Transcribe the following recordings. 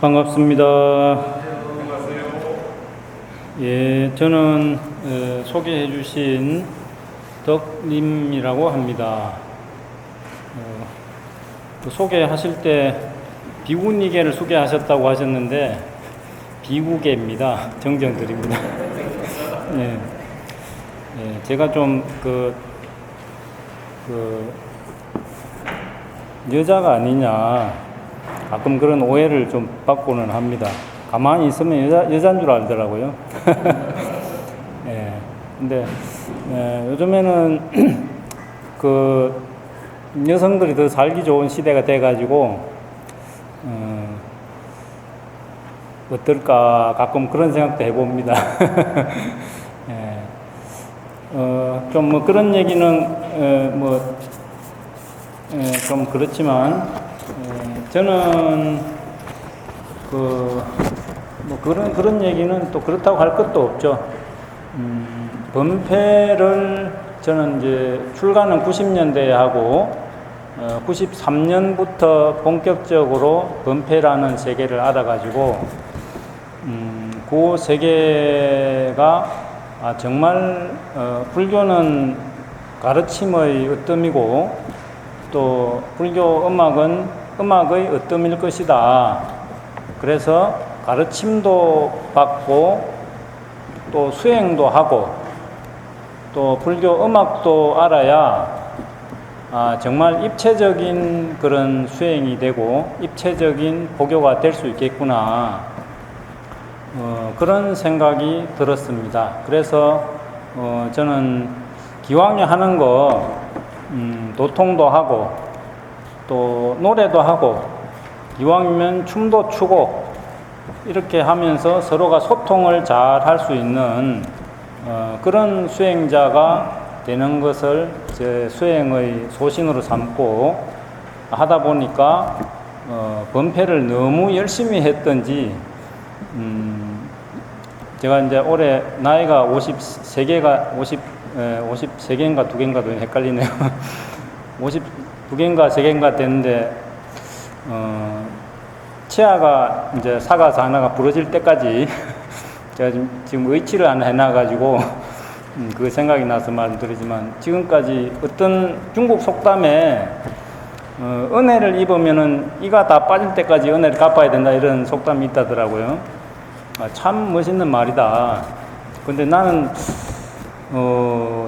반갑습니다. 예, 저는 소개해 주신 덕님이라고 합니다. 소개하실 때 비구니개를 소개하셨다고 하셨는데 비구개입니다. 정정드립니다. 예, 예, 제가 좀 여자가 아니냐 가끔 그런 오해를 좀 받고는 합니다. 가만히 있으면 여자인 줄 알더라고요. 예, 근데 요즘에는 여성들이 더 살기 좋은 시대가 돼가지고 어떨까 가끔 그런 생각도 해봅니다. 예, 좀 뭐 그런 얘기는 좀 그렇지만. 저는 그런 얘기는 또 그렇다고 할 것도 없죠. 범패를 저는 이제 출가는 90년대에 하고 93년부터 본격적으로 범패라는 세계를 알아가지고 그 세계가 정말 불교는 가르침의 으뜸이고 또 불교 음악의 으뜸일 것이다. 그래서 가르침도 받고 또 수행도 하고 또 불교 음악도 알아야 정말 입체적인 그런 수행이 되고 입체적인 보교가 될 수 있겠구나. 그런 생각이 들었습니다. 그래서 저는 기왕에 하는 거 도통도 하고 또 노래도 하고 이왕이면 춤도 추고 이렇게 하면서 서로가 소통을 잘 할 수 있는 그런 수행자가 되는 것을 제 수행의 소신으로 삼고 하다 보니까 범패를 너무 열심히 했던지 제가 이제 올해 나이가 53개인가 2개인가도 헷갈리네요. 52개인가 3개인가 됐는데 치아가 이제 사가서 하나가 부러질 때까지 제가 지금 의치를 안 해놔가지고 그 생각이 나서 말씀드리지만 지금까지 어떤 중국 속담에 은혜를 입으면은 이가 다 빠질 때까지 은혜를 갚아야 된다 이런 속담이 있다더라고요. 참 멋있는 말이다. 근데 나는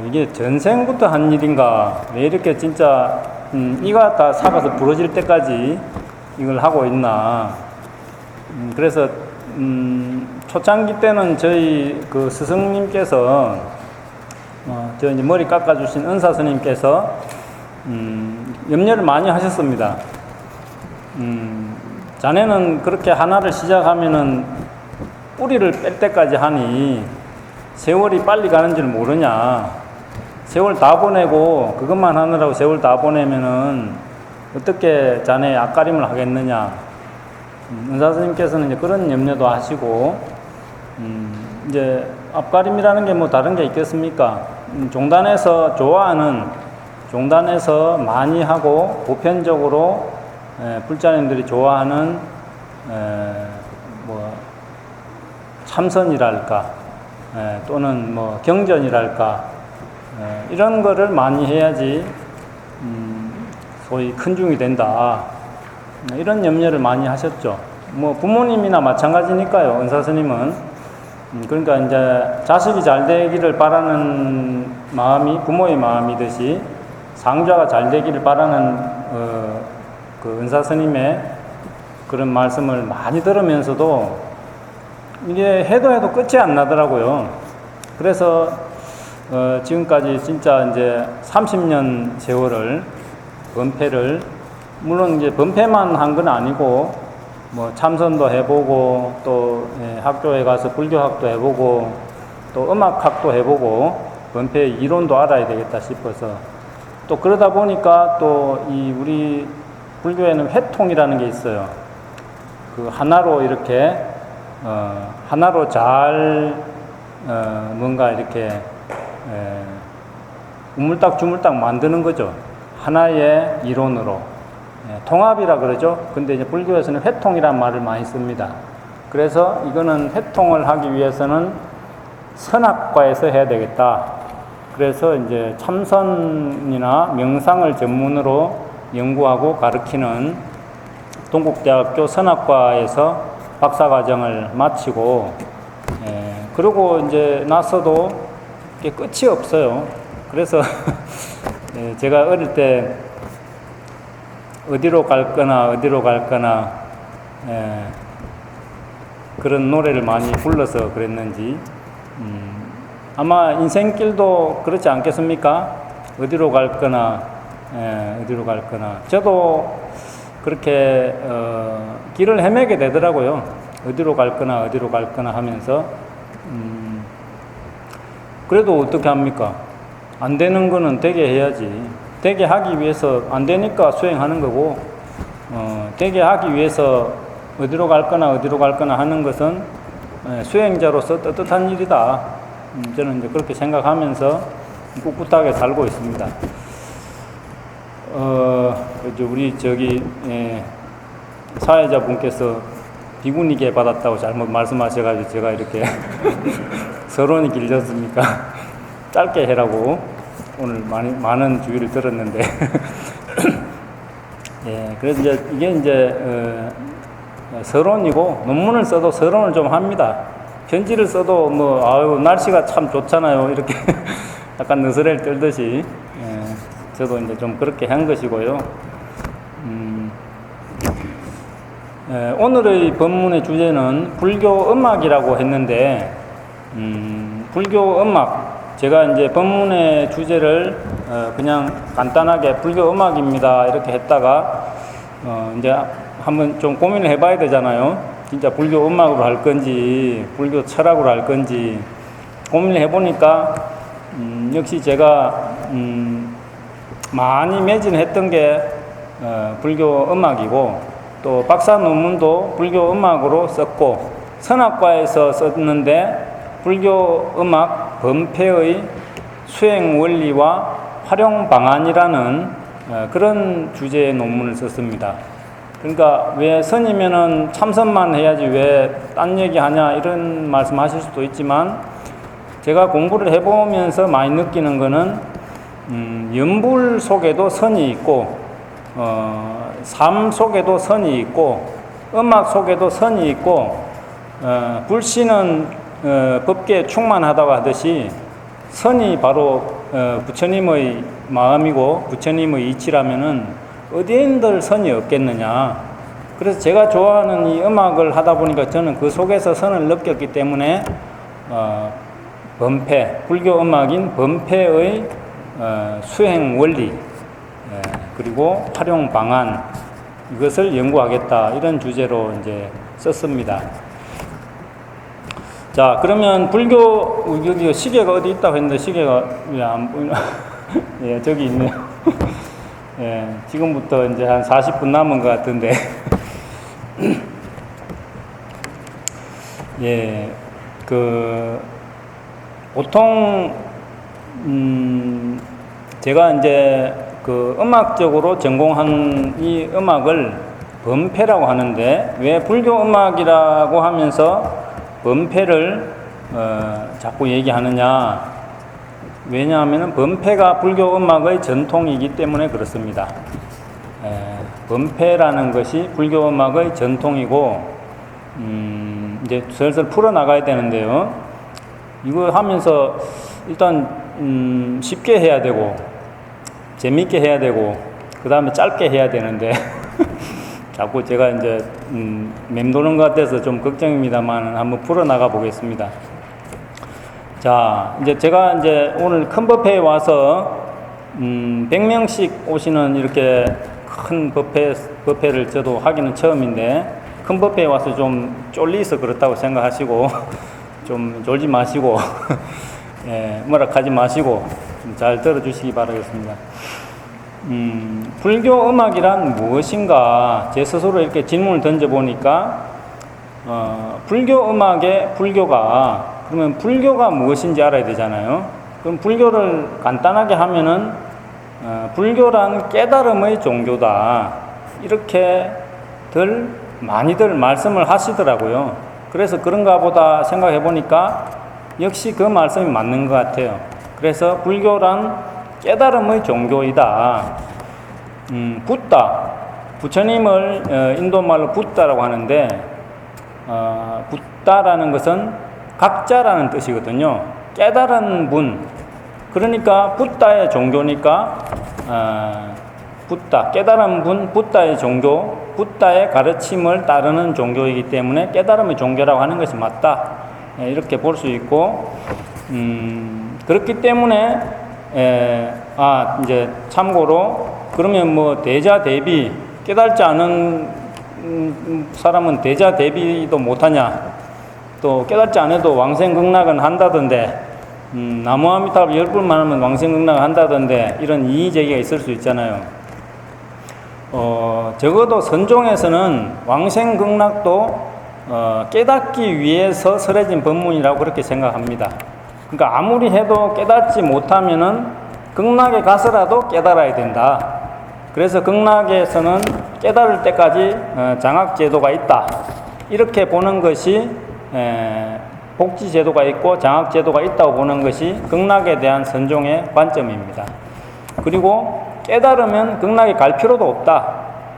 이게 전생부터 한 일인가 왜 이렇게 진짜 이가 다 사가서 부러질 때까지 이걸 하고 있나. 그래서 초창기 때는 저희 그 스승님께서 저 이제 머리 깎아주신 은사 스님께서 염려를 많이 하셨습니다. 자네는 그렇게 하나를 시작하면은 뿌리를 뺄 때까지 하니 세월이 빨리 가는 줄 모르냐. 세월 다 보내고 그것만 하느라고 세월 다 보내면은 어떻게 자네 앞가림을 하겠느냐. 은사 스님께서는 이제 그런 염려도 하시고 이제 앞가림이라는 게 뭐 다른 게 있겠습니까? 종단에서 많이 하고 보편적으로 불자님들이 좋아하는 참선이랄까 또는 뭐 경전이랄까 이런 거를 많이 해야지 소위 큰중이 된다. 이런 염려를 많이 하셨죠. 뭐 부모님이나 마찬가지니까요. 은사 스님은 그러니까 이제 자식이 잘 되기를 바라는 마음이 부모의 마음이듯이 상좌가 잘 되기를 바라는 그 은사 스님의 그런 말씀을 많이 들으면서도 이게 해도 끝이 안 나더라고요. 그래서 지금까지 진짜 이제 30년 세월을 범패를 물론 이제 범패만 한 건 아니고 뭐 참선도 해보고 또 학교에 가서 불교학도 해보고 또 음악학도 해보고 범패 이론도 알아야 되겠다 싶어서 또 그러다 보니까 또 이 우리 불교에는 회통이라는 게 있어요. 그 하나로 이렇게 하나로 잘 뭔가 이렇게 우물딱 주물딱 만드는 거죠. 하나의 이론으로. 통합이라 그러죠. 근데 이제 불교에서는 회통이란 말을 많이 씁니다. 그래서 이거는 회통을 하기 위해서는 선학과에서 해야 되겠다. 그래서 이제 참선이나 명상을 전문으로 연구하고 가르치는 동국대학교 선학과에서 박사과정을 마치고, 그러고 이제 나서도 끝이 없어요. 그래서 제가 어릴 때 어디로 갈 거나 그런 노래를 많이 불러서 그랬는지, 아마 인생길도 그렇지 않겠습니까? 어디로 갈 거나 저도 그렇게 길을 헤매게 되더라고요. 어디로 갈 거나 하면서, 그래도 어떻게 합니까? 안 되는 거는 되게 해야지. 되게 하기 위해서 안 되니까 수행하는 거고, 되게 하기 위해서 어디로 갈 거나 하는 것은 수행자로서 떳떳한 일이다. 저는 이제 그렇게 생각하면서 꿋꿋하게 살고 있습니다. 우리 사회자분께서 비구니게 받았다고 잘못 말씀하셔가지고 제가 이렇게 서론이 길졌습니까? 짧게 해라고 오늘 많은 주의를 들었는데 그래서 이게 이제 서론이고, 논문을 써도 서론을 좀 합니다. 편지를 써도 날씨가 참 좋잖아요. 이렇게 약간 느스레를 떨듯이, 저도 이제 좀 그렇게 한 것이고요. 오늘의 법문의 주제는 불교 음악이라고 했는데, 불교 음악, 제가 이제 법문의 주제를 그냥 간단하게 불교 음악입니다 이렇게 했다가 이제 한번 좀 고민을 해봐야 되잖아요. 진짜 불교 음악으로 할 건지 불교 철학으로 할 건지 고민을 해보니까 역시 제가 많이 매진했던 게 불교 음악이고, 또 박사 논문도 불교 음악으로 썼고, 선학과에서 썼는데 불교 음악 범패의 수행 원리와 활용 방안이라는 그런 주제의 논문을 썼습니다. 그러니까 왜 선이면은 참선만 해야지 왜 딴 얘기 하냐 이런 말씀 하실 수도 있지만, 제가 공부를 해보면서 많이 느끼는 거는 연불 속에도 선이 있고, 삶 속에도 선이 있고, 음악 속에도 선이 있고, 불신은 법계에 충만하다고 하듯이 선이 바로 부처님의 마음이고 부처님의 이치라면은 어디엔들 선이 없겠느냐. 그래서 제가 좋아하는 이 음악을 하다 보니까 저는 그 속에서 선을 느꼈기 때문에 범패, 불교 음악인 범패의 수행 원리, 그리고 활용 방안, 이것을 연구하겠다, 이런 주제로 이제 썼습니다. 자, 그러면 불교, 여기 시계가 어디 있다고 했는데 시계가 왜 안 보이나? 예, 저기 있네요. 예, 지금부터 이제 한 40분 남은 것 같은데. 예, 보통, 제가 이제 음악적으로 전공한 이 음악을 범패라고 하는데, 왜 불교 음악이라고 하면서 범패를 자꾸 얘기하느냐. 왜냐하면 범패가 불교 음악의 전통이기 때문에 그렇습니다. 범패라는 것이 불교 음악의 전통이고, 이제 슬슬 풀어나가야 되는데요. 이거 하면서 일단 쉽게 해야 되고 재밌게 해야 되고 그 다음에 짧게 해야 되는데 자꾸 제가 이제 맴도는 것 같아서 좀 걱정입니다만 한번 풀어나가 보겠습니다. 자, 이제 제가 이제 오늘 큰 법회에 와서 100명씩 오시는 이렇게 큰 법회를 저도 하기는 처음인데, 큰 법회에 와서 좀 쫄리서 그렇다고 생각하시고 좀 졸지 마시고 예, 뭐락하지 마시고 좀 잘 들어주시기 바라겠습니다. 불교 음악이란 무엇인가, 제 스스로 이렇게 질문을 던져보니까 불교 음악의 불교가, 그러면 불교가 무엇인지 알아야 되잖아요. 그럼 불교를 간단하게 하면은 불교란 깨달음의 종교다. 이렇게들 많이들 말씀을 하시더라고요. 그래서 그런가 보다 생각해 보니까 역시 그 말씀이 맞는 것 같아요. 그래서 불교란 깨달음의 종교이다. 붓다, 부처님을 인도말로 붓다라고 하는데 붓다라는 것은 각자라는 뜻이거든요. 깨달은 분, 그러니까 붓다의 종교니까 붓다, 깨달은 분, 붓다의 종교, 붓다의 가르침을 따르는 종교이기 때문에 깨달음의 종교라고 하는 것이 맞다, 이렇게 볼 수 있고, 그렇기 때문에 이제 참고로 그러면 뭐 대자 대비, 깨달지 않은 사람은 대자 대비도 못하냐, 또 깨달지 않아도 왕생극락은 한다던데, 나무아미타불 10불만 하면 왕생극락을 한다던데, 이런 이의제기가 있을 수 있잖아요. 적어도 선종에서는 왕생극락도 깨닫기 위해서 설해진 법문이라고 그렇게 생각합니다. 그러니까 아무리 해도 깨닫지 못하면은 극락에 가서라도 깨달아야 된다. 그래서 극락에서는 깨달을 때까지 장학제도가 있다, 이렇게 보는 것이 복지제도가 있고 장학제도가 있다고 보는 것이 극락에 대한 선종의 관점입니다. 그리고 깨달으면 극락에 갈 필요도 없다.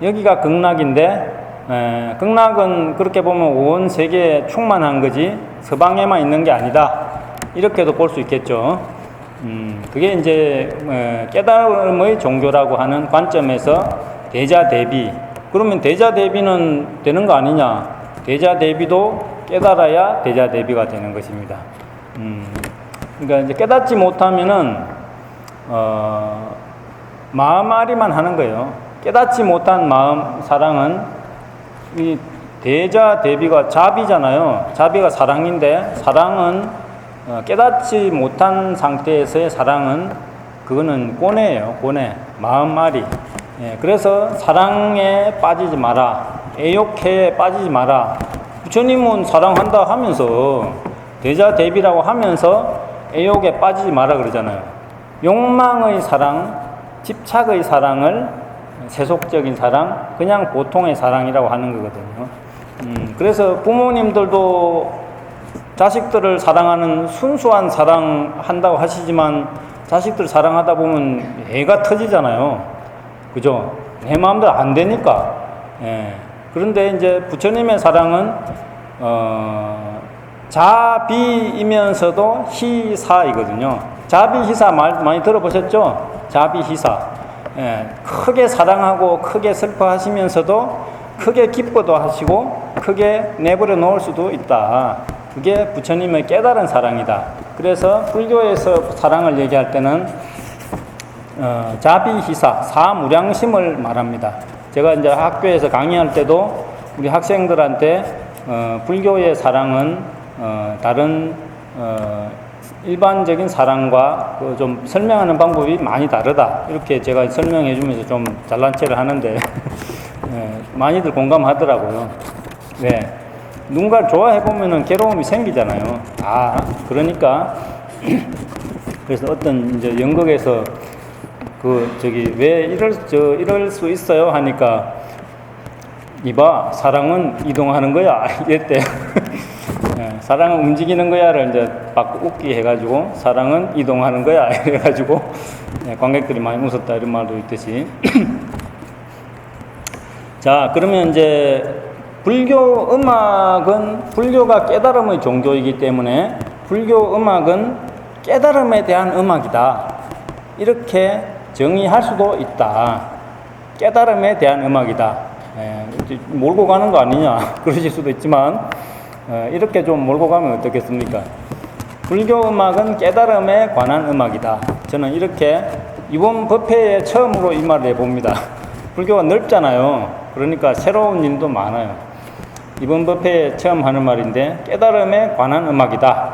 여기가 극락인데 극락은 그렇게 보면 온 세계에 충만한 거지 서방에만 있는 게 아니다, 이렇게도 볼 수 있겠죠. 그게 이제 깨달음의 종교라고 하는 관점에서 대자 대비, 그러면 대자 대비는 되는 거 아니냐? 대자 대비도 깨달아야 대자 대비가 되는 것입니다. 그러니까 이제 깨닫지 못하면은 마음앓이만 하는 거예요. 깨닫지 못한 마음 사랑은, 이 대자 대비가 자비잖아요. 자비가 사랑인데, 사랑은 깨닫지 못한 상태에서의 사랑은 그거는 고뇌예요. 고뇌, 마음앓이. 그래서 사랑에 빠지지 마라, 애욕에 빠지지 마라. 부처님은 사랑한다 하면서, 대자 대비라고 하면서 애욕에 빠지지 마라 그러잖아요. 욕망의 사랑, 집착의 사랑을 세속적인 사랑, 그냥 보통의 사랑이라고 하는 거거든요. 그래서 부모님들도 자식들을 사랑하는 순수한 사랑 한다고 하시지만, 자식들 사랑하다 보면 애가 터지잖아요. 그죠? 내 마음대로 안 되니까. 그런데 이제 부처님의 사랑은 자비이면서도 희사이거든요. 자비희사 말 많이 들어보셨죠? 자비희사. 크게 사랑하고 크게 슬퍼하시면서도 크게 기뻐도 하시고 크게 내버려 놓을 수도 있다. 그게 부처님의 깨달은 사랑이다. 그래서 불교에서 사랑을 얘기할 때는 자비희사, 사무량심을 말합니다. 제가 이제 학교에서 강의할 때도 우리 학생들한테 불교의 사랑은 다른 일반적인 사랑과 좀 설명하는 방법이 많이 다르다, 이렇게 제가 설명해 주면서 좀 잘난 체를 하는데 많이들 공감하더라고요. 네. 누군가를 좋아해 보면은 괴로움이 생기잖아요. 그러니까 그래서 어떤 이제 연극에서 왜 이럴 수 있어요 하니까, 이봐, 사랑은 이동하는 거야 이랬대. 사랑은 움직이는 거야를 이제 막 웃기 해가지고 사랑은 이동하는 거야 이래가지고 관객들이 많이 웃었다, 이런 말도 있듯이. 자, 그러면 이제 불교 음악은, 불교가 깨달음의 종교이기 때문에 불교 음악은 깨달음에 대한 음악이다, 이렇게 정의할 수도 있다. 깨달음에 대한 음악이다. 몰고 가는 거 아니냐 그러실 수도 있지만, 이렇게 좀 몰고 가면 어떻겠습니까? 불교 음악은 깨달음에 관한 음악이다. 저는 이렇게 이번 법회에 처음으로 이 말을 해봅니다. 불교가 넓잖아요. 그러니까 새로운 일도 많아요. 이번 법회에 처음 하는 말인데, 깨달음에 관한 음악이다.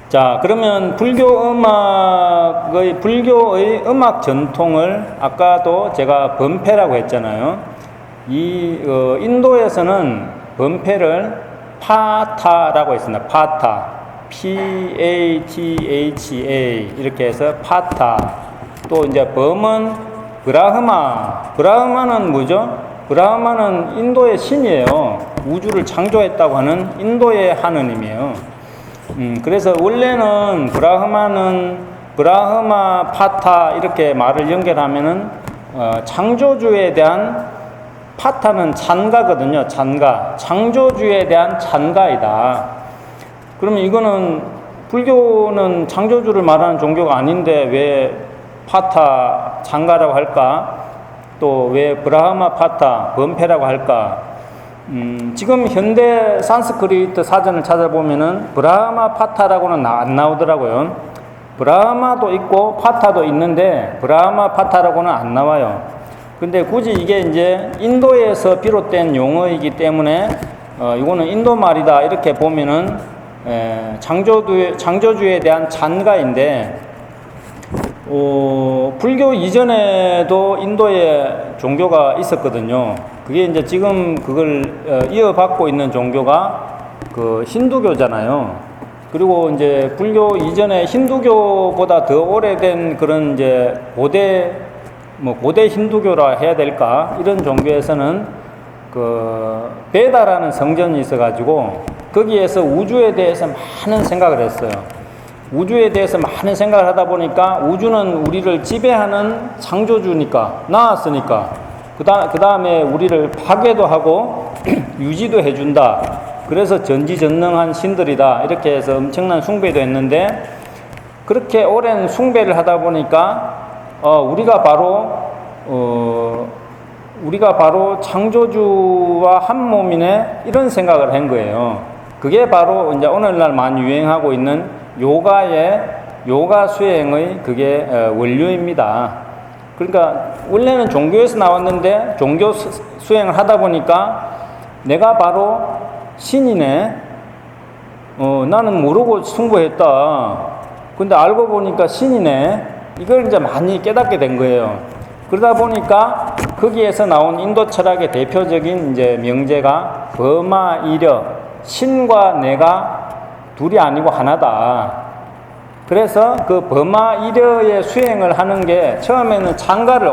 자, 그러면 불교의 음악 전통을 아까도 제가 번패라고 했잖아요. 인도에서는 번패를 파타라고 했습니다. 파타, P-A-T-H-A 이렇게 해서 파타. 또 이제 범은 브라흐마는 뭐죠? 브라흐마는 인도의 신이에요. 우주를 창조했다고 하는 인도의 하느님이에요. 그래서 원래는 브라흐마 파타 이렇게 말을 연결하면은 창조주에 대한 파타는 찬가거든요. 창조주에 대한 찬가이다. 그러면 이거는 불교는 창조주를 말하는 종교가 아닌데 왜 파타 찬가라고 할까? 또 왜 브라흐마 파타 범패라고 할까? 지금 현대 산스크리트 사전을 찾아보면은 브라흐마 파타라고는 안 나오더라고요. 브라흐마도 있고 파타도 있는데 브라흐마 파타라고는 안 나와요. 근데 굳이 이게 이제 인도에서 비롯된 용어이기 때문에 이거는 인도 말이다 이렇게 보면은 창조주에 대한 찬가인데 불교 이전에도 인도에 종교가 있었거든요. 그게 이제 지금 그걸 이어받고 있는 종교가 그 힌두교잖아요. 그리고 이제 불교 이전에 힌두교보다 더 오래된 그런 이제 고대 힌두교라 해야 될까? 이런 종교에서는 그 베다라는 성전이 있어가지고 거기에서 우주에 대해서 많은 생각을 했어요. 우주에 대해서 많은 생각을 하다 보니까 우주는 우리를 지배하는 창조주니까, 나왔으니까, 그 다음에 우리를 파괴도 하고 유지도 해준다. 그래서 전지전능한 신들이다. 이렇게 해서 엄청난 숭배도 했는데, 그렇게 오랜 숭배를 하다 보니까 우리가 바로 창조주와 한 몸이네, 이런 생각을 한 거예요. 그게 바로 이제 오늘날 많이 유행하고 있는 요가 수행의 그게 원료입니다. 그러니까 원래는 종교에서 나왔는데 종교 수행을 하다 보니까 내가 바로 신이네. 나는 모르고 숭배했다. 근데 알고 보니까 신이네. 이걸 이제 많이 깨닫게 된 거예요. 그러다 보니까 거기에서 나온 인도 철학의 대표적인 이제 명제가 버마이려, 신과 내가 둘이 아니고 하나다. 그래서 그 버마이려의 수행을 하는 게 처음에는 찬가를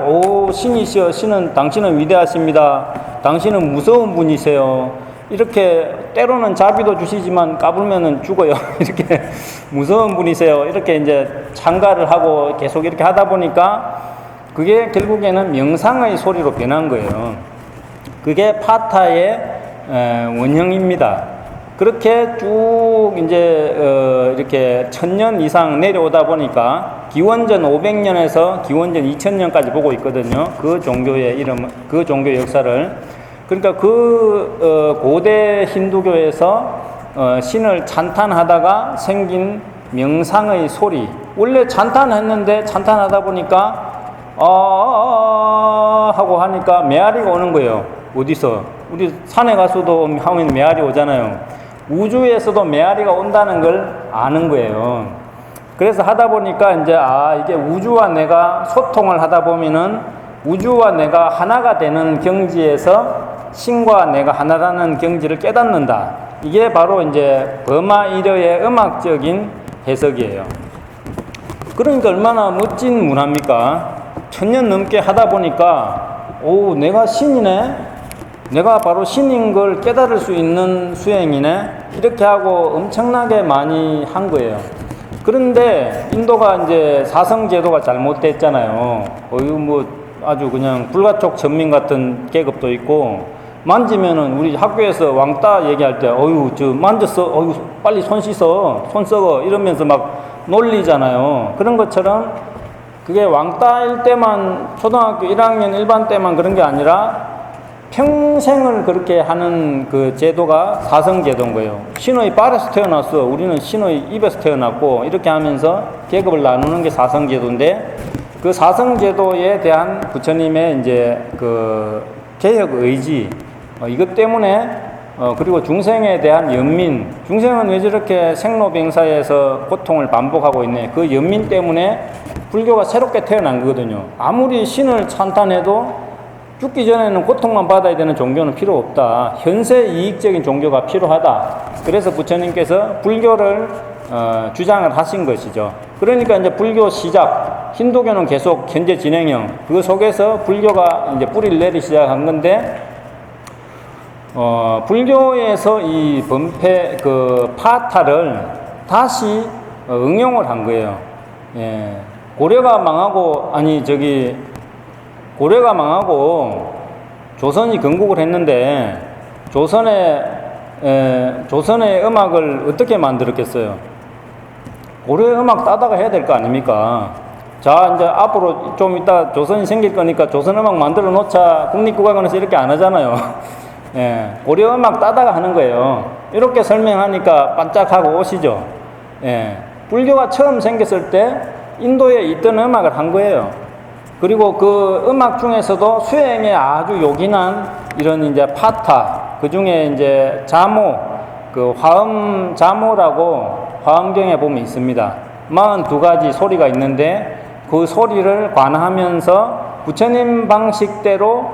신이시여, 당신은 위대하십니다. 당신은 무서운 분이세요. 이렇게 때로는 자비도 주시지만 까불면은 죽어요. 이렇게 무서운 분이세요. 이렇게 이제 찬가를 하고 계속 이렇게 하다 보니까 그게 결국에는 명상의 소리로 변한 거예요. 그게 파타의 원형입니다. 그렇게 쭉 이제 이렇게 1000년 이상 내려오다 보니까 기원전 500년에서 기원전 2000년까지 보고 있거든요. 그 종교의 이름, 그 종교 역사를. 그러니까 고대 힌두교에서 신을 찬탄하다가 생긴 명상의 소리. 원래 찬탄했는데 찬탄하다 보니까 하고 하니까 메아리가 오는 거예요. 어디서? 우리 산에 가서도 하면 메아리 오잖아요. 우주에서도 메아리가 온다는 걸 아는 거예요. 그래서 하다 보니까 이제 이게 우주와 내가 소통을 하다 보면은 우주와 내가 하나가 되는 경지에서 신과 내가 하나라는 경지를 깨닫는다. 이게 바로 이제 버마이려의 음악적인 해석이에요. 그러니까 얼마나 멋진 문화입니까? 1000년 넘게 하다 보니까 내가 신이네? 내가 바로 신인 걸 깨달을 수 있는 수행이네? 이렇게 하고 엄청나게 많이 한 거예요. 그런데 인도가 이제 사성제도가 잘못됐잖아요. 아주 그냥 불가촉 전민 같은 계급도 있고, 만지면은 우리 학교에서 왕따 얘기할 때, 만졌어, 빨리 손 씻어, 손 썩어, 이러면서 막 놀리잖아요. 그런 것처럼 그게 왕따일 때만, 초등학교 1학년 일반 때만 그런 게 아니라 평생을 그렇게 하는 그 제도가 사성제도인 거예요. 신의 발에서 태어났어. 우리는 신의 입에서 태어났고, 이렇게 하면서 계급을 나누는 게 사성제도인데, 그 사성제도에 대한 부처님의 이제 그 개혁 의지, 이것 때문에, 그리고 중생에 대한 연민, 중생은 왜 저렇게 생로병사에서 고통을 반복하고 있네. 그 연민 때문에 불교가 새롭게 태어난 거거든요. 아무리 신을 찬탄해도 죽기 전에는 고통만 받아야 되는 종교는 필요 없다. 현세 이익적인 종교가 필요하다. 그래서 부처님께서 불교를 주장을 하신 것이죠. 그러니까 이제 불교 시작, 힌두교는 계속 현재 진행형. 그 속에서 불교가 이제 뿌리를 내리기 시작한 건데, 불교에서 이 범패, 파타를 다시 응용을 한 거예요. 예. 고려가 망하고 조선이 건국을 했는데, 조선의 음악을 어떻게 만들었겠어요? 고려의 음악 따다가 해야 될 거 아닙니까? 자, 이제 앞으로 좀 이따 조선이 생길 거니까 조선 음악 만들어 놓자 국립국악원에서 이렇게 안 하잖아요. 예, 고려 음악 따다가 하는 거예요. 이렇게 설명하니까 반짝하고 오시죠. 예, 불교가 처음 생겼을 때 인도에 있던 음악을 한 거예요. 그리고 그 음악 중에서도 수행에 아주 요긴한 이런 이제 파타, 그 중에 이제 자모, 그 화음 자모라고 화엄경에 보면 있습니다. 42가지 소리가 있는데 그 소리를 관하면서 부처님 방식대로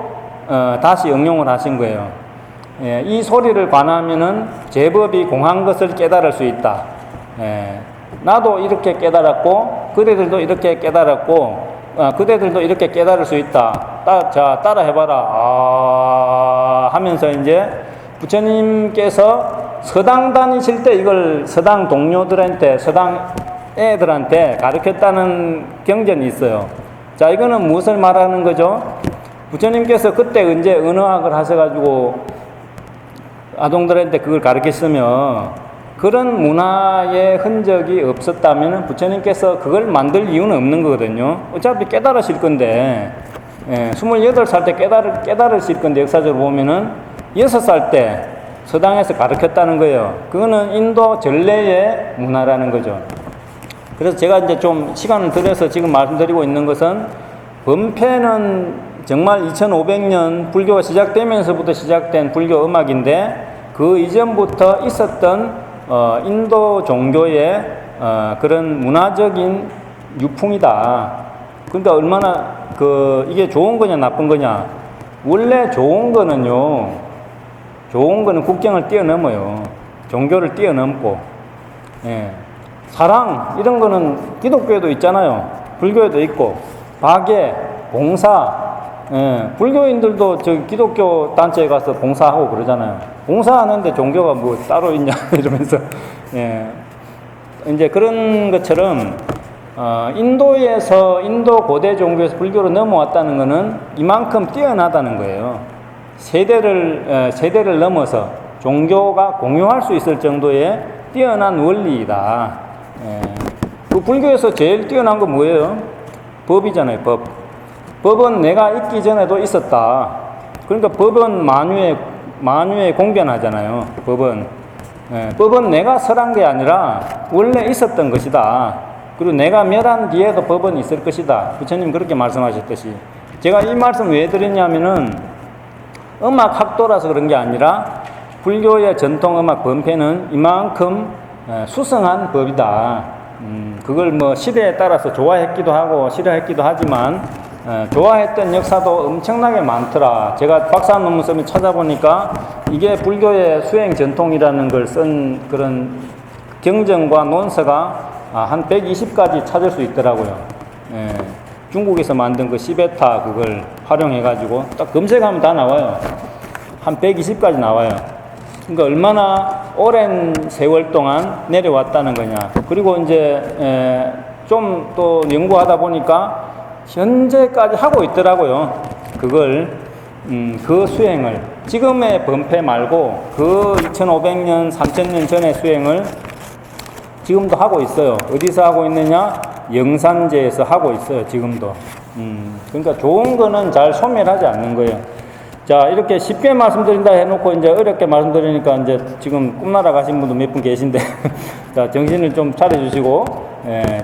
다시 응용을 하신 거예요. 예, 이 소리를 관하면은 제법이 공한 것을 깨달을 수 있다. 예, 나도 이렇게 깨달았고 그대들도 이렇게 깨달았고 그대들도 이렇게 깨달을 수 있다. 자, 따라 해봐라. 하면서 이제 부처님께서 서당 다니실 때 이걸 서당 동료들한테, 서당 애들한테 가르쳤다는 경전이 있어요. 자, 이거는 무엇을 말하는 거죠? 부처님께서 그때 언제 언어학을 하셔가지고 아동들한테 그걸 가르쳤으면 그런 문화의 흔적이 없었다면 부처님께서 그걸 만들 이유는 없는 거거든요. 어차피 깨달으실 건데, 28살 때 깨달으실 건데, 역사적으로 보면은 6살 때 서당에서 가르쳤다는 거예요. 그거는 인도 전래의 문화라는 거죠. 그래서 제가 이제 좀 시간을 들여서 지금 말씀드리고 있는 것은 범패는 정말 2500년 불교가 시작되면서부터 시작된 불교 음악인데 그 이전부터 있었던 인도 종교의 그런 문화적인 유풍이다. 그러니까 얼마나 이게 좋은 거냐 나쁜 거냐. 원래 좋은 거는 국경을 뛰어넘어요. 종교를 뛰어넘고, 예. 사랑 이런 거는 기독교에도 있잖아요. 불교에도 있고, 박애, 봉사, 예. 불교인들도 기독교 단체에 가서 봉사하고 그러잖아요. 봉사하는데 종교가 뭐 따로 있냐 이러면서, 예. 이제 그런 것처럼 인도 고대 종교에서 불교로 넘어왔다는 것은 이만큼 뛰어나다는 거예요. 세대를 넘어서 종교가 공유할 수 있을 정도의 뛰어난 원리이다. 그 불교에서 제일 뛰어난 건 뭐예요? 법이잖아요, 법. 법은 내가 있기 전에도 있었다. 그러니까 법은 만유에 공변하잖아요, 법은. 법은 내가 설한 게 아니라 원래 있었던 것이다. 그리고 내가 멸한 뒤에도 법은 있을 것이다. 부처님 그렇게 말씀하셨듯이. 제가 이 말씀 왜 드렸냐면은 음악 학도라서 그런 게 아니라 불교의 전통 음악 범패는 이만큼 수성한 법이다. 그걸 뭐 시대에 따라서 좋아했기도 하고 싫어했기도 하지만 좋아했던 역사도 엄청나게 많더라. 제가 박사 논문 쓰면 찾아보니까 이게 불교의 수행 전통이라는 걸 쓴 그런 경전과 논서가 한 120가지 찾을 수 있더라고요. 중국에서 만든 그 시베타 그걸 활용해가지고 딱 검색하면 다 나와요. 한 120까지 나와요. 그러니까 얼마나 오랜 세월 동안 내려왔다는 거냐. 그리고 이제 좀 또 연구하다 보니까 현재까지 하고 있더라고요. 그걸 그 수행을 지금의 범패 말고 그 2500년, 3000년 전의 수행을 지금도 하고 있어요. 어디서 하고 있느냐? 영산제에서 하고 있어요. 지금도. 그러니까 좋은 거는 잘 소멸하지 않는 거예요. 자, 이렇게 쉽게 말씀드린다 해놓고 이제 어렵게 말씀드리니까 이제 지금 꿈나라 가신 분도 몇 분 계신데 자, 정신을 좀 차려주시고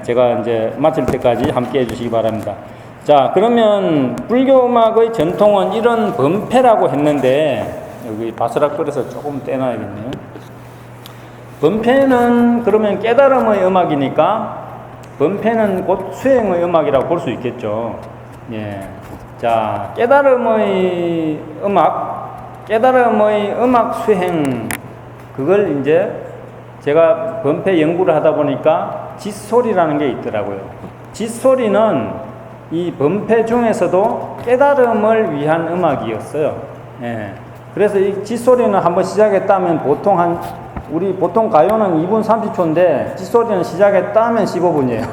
제가 이제 마칠 때까지 함께 해주시기 바랍니다. 자, 그러면 불교 음악의 전통은 이런 범패라고 했는데 여기 바스락거려서 조금 떼놔야겠네요. 범패는 그러면 깨달음의 음악이니까 범패는 곧 수행의 음악이라고 볼 수 있겠죠. 예. 자, 깨달음의 음악 수행, 그걸 이제 제가 범패 연구를 하다 보니까 짓소리라는 게 있더라고요. 짖소리는 이 범패 중에서도 깨달음을 위한 음악이었어요. 예. 그래서 이 짖소리는 한번 시작했다면 우리 보통 가요는 2분 30초인데 짖소리는 시작했다 하면 15분이에요.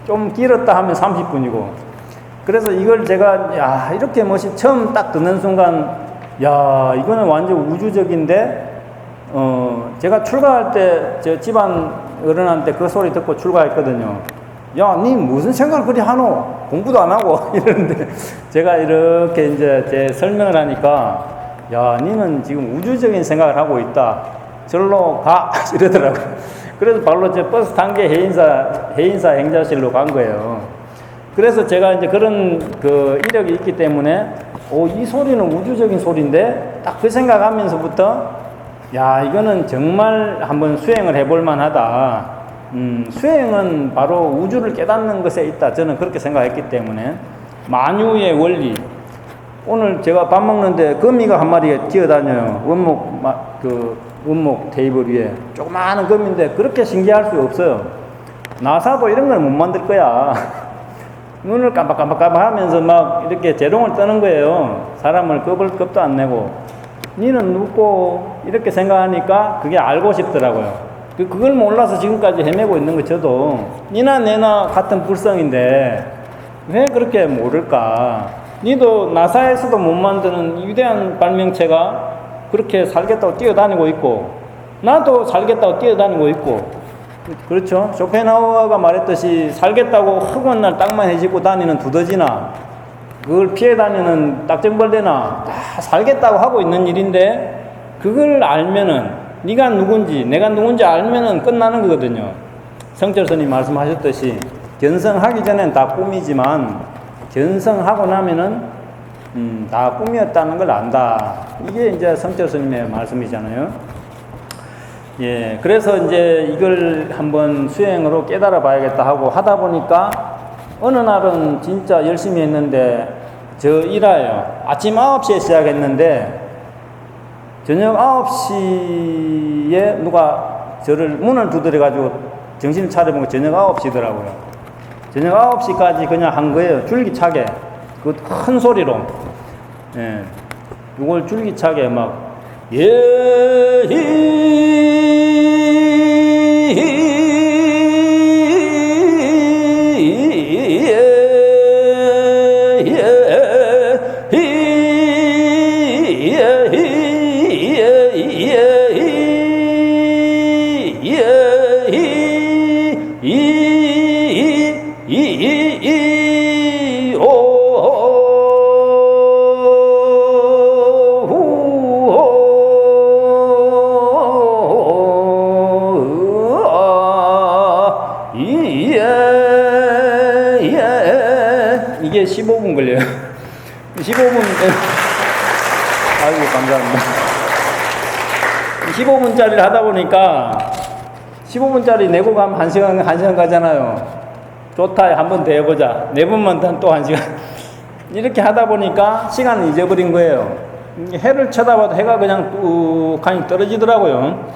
좀 길었다 하면 30분이고. 그래서 이걸 제가 이렇게 처음 딱 듣는 순간 이거는 완전 우주적인데 제가 출가할 때 저 집안 어른한테 그 소리 듣고 출가했거든요. 니 무슨 생각을 그리 하노? 공부도 안 하고 이러는데 제가 이렇게 이제 제 설명을 하니까 니는 지금 우주적인 생각을 하고 있다. 절로 가 이러더라고요. 그래서 바로 제 버스 탄 게 해인사 행자실로 간 거예요. 그래서 제가 이제 그런 그 이력이 있기 때문에 이 소리는 우주적인 소리인데 딱 그 생각하면서부터 이거는 정말 한번 수행을 해볼 만하다. 수행은 바로 우주를 깨닫는 것에 있다. 저는 그렇게 생각했기 때문에 만유의 원리. 오늘 제가 밥 먹는데 거미가 한 마리가 뛰어다녀요. 원목 테이블 위에 조그마한 거미인데 그렇게 신기할 수 없어요. 나사도 이런 걸 못 만들 거야. 눈을 깜빡깜빡 하면서 막 이렇게 재롱을 떠는 거예요. 사람을 겁도 안 내고. 니는 눕고 이렇게 생각하니까 그게 알고 싶더라고요. 그걸 몰라서 지금까지 헤매고 있는 거 저도 니나 내나 같은 불성인데 왜 그렇게 모를까? 니도 나사에서도 못 만드는 위대한 발명체가 그렇게 살겠다고 뛰어다니고 있고 나도 살겠다고 뛰어다니고 있고 그렇죠? 쇼펜하우어가 말했듯이 살겠다고 흑원날 땅만 해집고 다니는 두더지나 그걸 피해 다니는 딱정벌레나 다 살겠다고 하고 있는 일인데 그걸 알면은 네가 누군지 내가 누군지 알면은 끝나는 거거든요. 성철스님 말씀하셨듯이 견성하기 전엔 다 꿈이지만 견성하고 나면은 다 꿈이었다는 걸 안다. 이게 이제 성철스님의 말씀이잖아요. 예, 그래서 이제 이걸 한번 수행으로 깨달아 봐야겠다 하고 하다 보니까 어느 날은 진짜 열심히 했는데 저 일화예요. 아침 9시에 시작했는데 저녁 9시에 누가 저를 문을 두드려가지고 정신을 차려보고 저녁 9시더라고요. 저녁 9시까지 그냥 한 거예요. 줄기차게. 그 큰 소리로. 예. 이걸 줄기차게 막, 이게 15분 걸려요. 15분, 아이고, 감사합니다. 15분짜리를 하다 보니까 15분짜리 내고 가면 1시간 가잖아요. 좋다, 한번 더 해보자. 4번만 또 1시간. 이렇게 하다 보니까 시간을 잊어버린 거예요. 해를 쳐다봐도 해가 그냥 뚝하니 떨어지더라고요.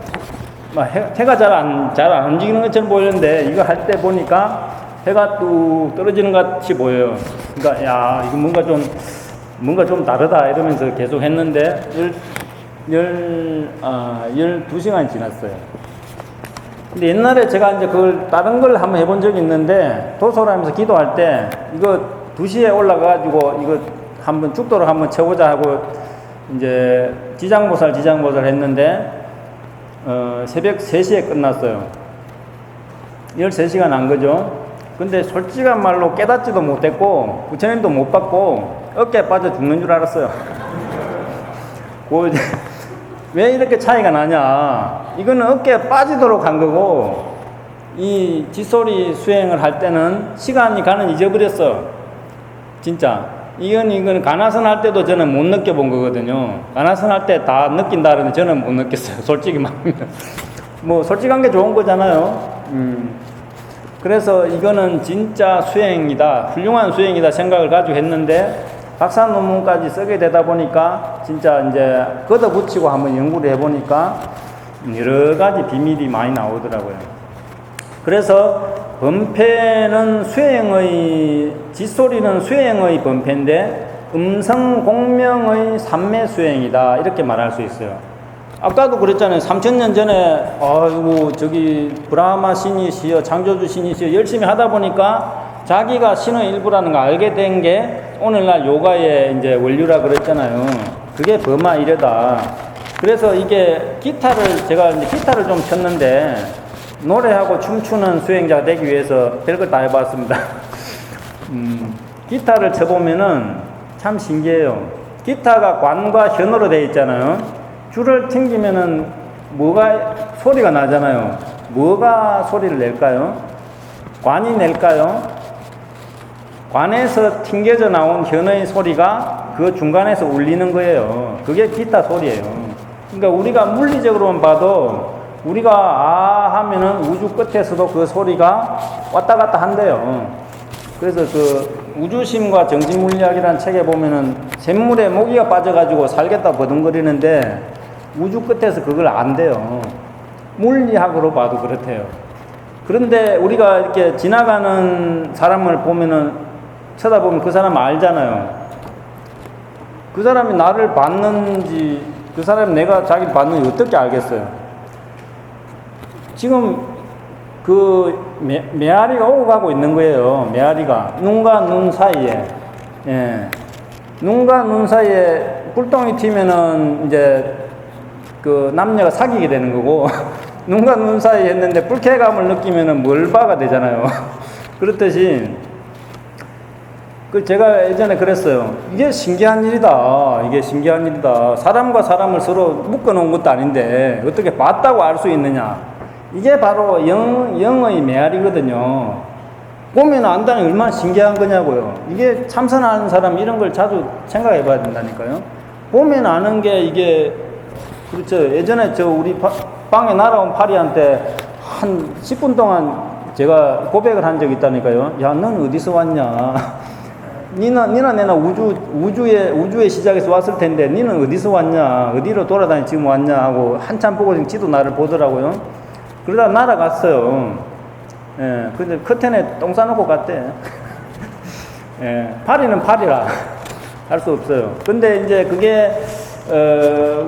해가 잘 안 움직이는 것처럼 보이는데 이거 할 때 보니까 해가 뚝 떨어지는 것 같이 보여요. 그러니까 이거 뭔가 좀 다르다 이러면서 계속 했는데 12시간이 지났어요. 근데 옛날에 제가 이제 그걸 다른 걸 한번 해본 적이 있는데 도솔하면서 기도할 때 이거 2시에 올라가가지고 이거 한번 죽도록 한번 채우자 하고 이제 지장보살 했는데 새벽 3시에 끝났어요. 13시간 한 거죠. 근데 솔직한 말로 깨닫지도 못했고 부처님도 못 받고 어깨에 빠져 죽는 줄 알았어요. 왜 이렇게 차이가 나냐? 이거는 어깨에 빠지도록 한 거고 이 짖소리 수행을 할 때는 시간이 가는 잊어버렸어. 진짜 이건 가나선 할 때도 저는 못 느껴본 거거든요. 가나선 할 때 다 느낀다 그러는데 저는 못 느꼈어요. 솔직히 말하면 뭐 솔직한 게 좋은 거잖아요. 그래서 이거는 진짜 수행이다, 훌륭한 수행이다 생각을 가지고 했는데 박사 논문까지 쓰게 되다 보니까 진짜 이제 걷어붙이고 한번 연구를 해보니까 여러 가지 비밀이 많이 나오더라고요. 그래서 범패는 짖소리는 수행의 범패인데 음성 공명의 삼매 수행이다, 이렇게 말할 수 있어요. 아까도 그랬잖아요. 3000년 전에 아이고 저기 브라마 신이시여 창조주 신이시여 열심히 하다 보니까 자기가 신의 일부라는 거 알게 된 게 오늘날 요가의 이제 원류라 그랬잖아요. 그게 버마 이래다. 그래서 이게 제가 이제 기타를 좀 쳤는데 노래하고 춤추는 수행자가 되기 위해서 별걸 다 해봤습니다. 기타를 쳐보면은 참 신기해요. 기타가 관과 현으로 되어 있잖아요. 줄을 튕기면은 뭐가 소리가 나잖아요. 뭐가 소리를 낼까요? 관이 낼까요? 관에서 튕겨져 나온 현의 소리가 그 중간에서 울리는 거예요. 그게 기타 소리예요. 그러니까 우리가 물리적으로만 봐도 우리가 아 하면은 우주 끝에서도 그 소리가 왔다 갔다 한대요. 그래서 그 우주심과 정신물리학이라는 책에 보면은 샘물에 모기가 빠져가지고 살겠다 버둥거리는데 우주 끝에서 그걸 안대요. 물리학으로 봐도 그렇대요. 그런데 우리가 이렇게 지나가는 사람을 보면은 쳐다보면 그 사람 알잖아요. 그 사람이 나를 봤는지, 그 사람이 내가 자기를 봤는지 어떻게 알겠어요? 지금 그 메아리가 오고 가고 있는 거예요. 메아리가 눈과 눈 사이에, 예. 눈과 눈 사이에 뿔똥이 튀면은 이제 그 남녀가 사귀게 되는 거고 눈과 눈 사이에 했는데 불쾌감을 느끼면은 멀바가 되잖아요. 그렇듯이 그 제가 예전에 그랬어요. 이게 신기한 일이다. 이게 신기한 일이다. 사람과 사람을 서로 묶어놓은 것도 아닌데 어떻게 봤다고 알 수 있느냐. 이게 바로 영의 메아리거든요. 보면 안다는 게 얼마나 신기한 거냐고요. 이게 참선하는 사람 이런 걸 자주 생각해 봐야 된다니까요. 보면 아는 게 이게, 그렇죠. 예전에 우리 방에 날아온 파리한테 한 10분 동안 제가 고백을 한 적이 있다니까요. 야, 넌 어디서 왔냐. 니나 내나 우주의 시작에서 왔을 텐데 니는 어디서 왔냐, 어디로 돌아다니 지금 왔냐 하고 한참 보고 지금 지도 나를 보더라고요. 그러다 날아갔어요. 예, 근데 커튼에 똥 싸놓고 갔대. 예, 파리는 파리라 할 수 없어요. 근데 이제 그게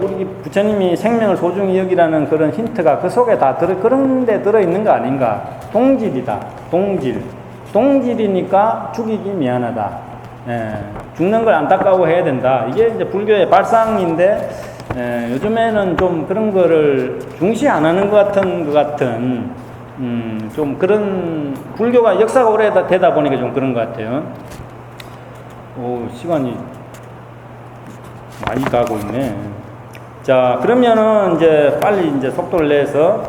우리 부처님이 생명을 소중히 여기라는 그런 힌트가 그 속에 다 그런 데 들어있는 거 아닌가. 동질이다. 동질이니까 죽이기 미안하다. 예, 죽는 걸 안타까워해야 된다. 이게 이제 불교의 발상인데, 예, 요즘에는 좀 그런 거를 중시 안 하는 것 같은, 좀 그런, 불교가 역사가 오래되다 보니까 좀 그런 것 같아요. 시간이 많이 가고 있네. 자, 그러면은 이제 빨리 이제 속도를 내서,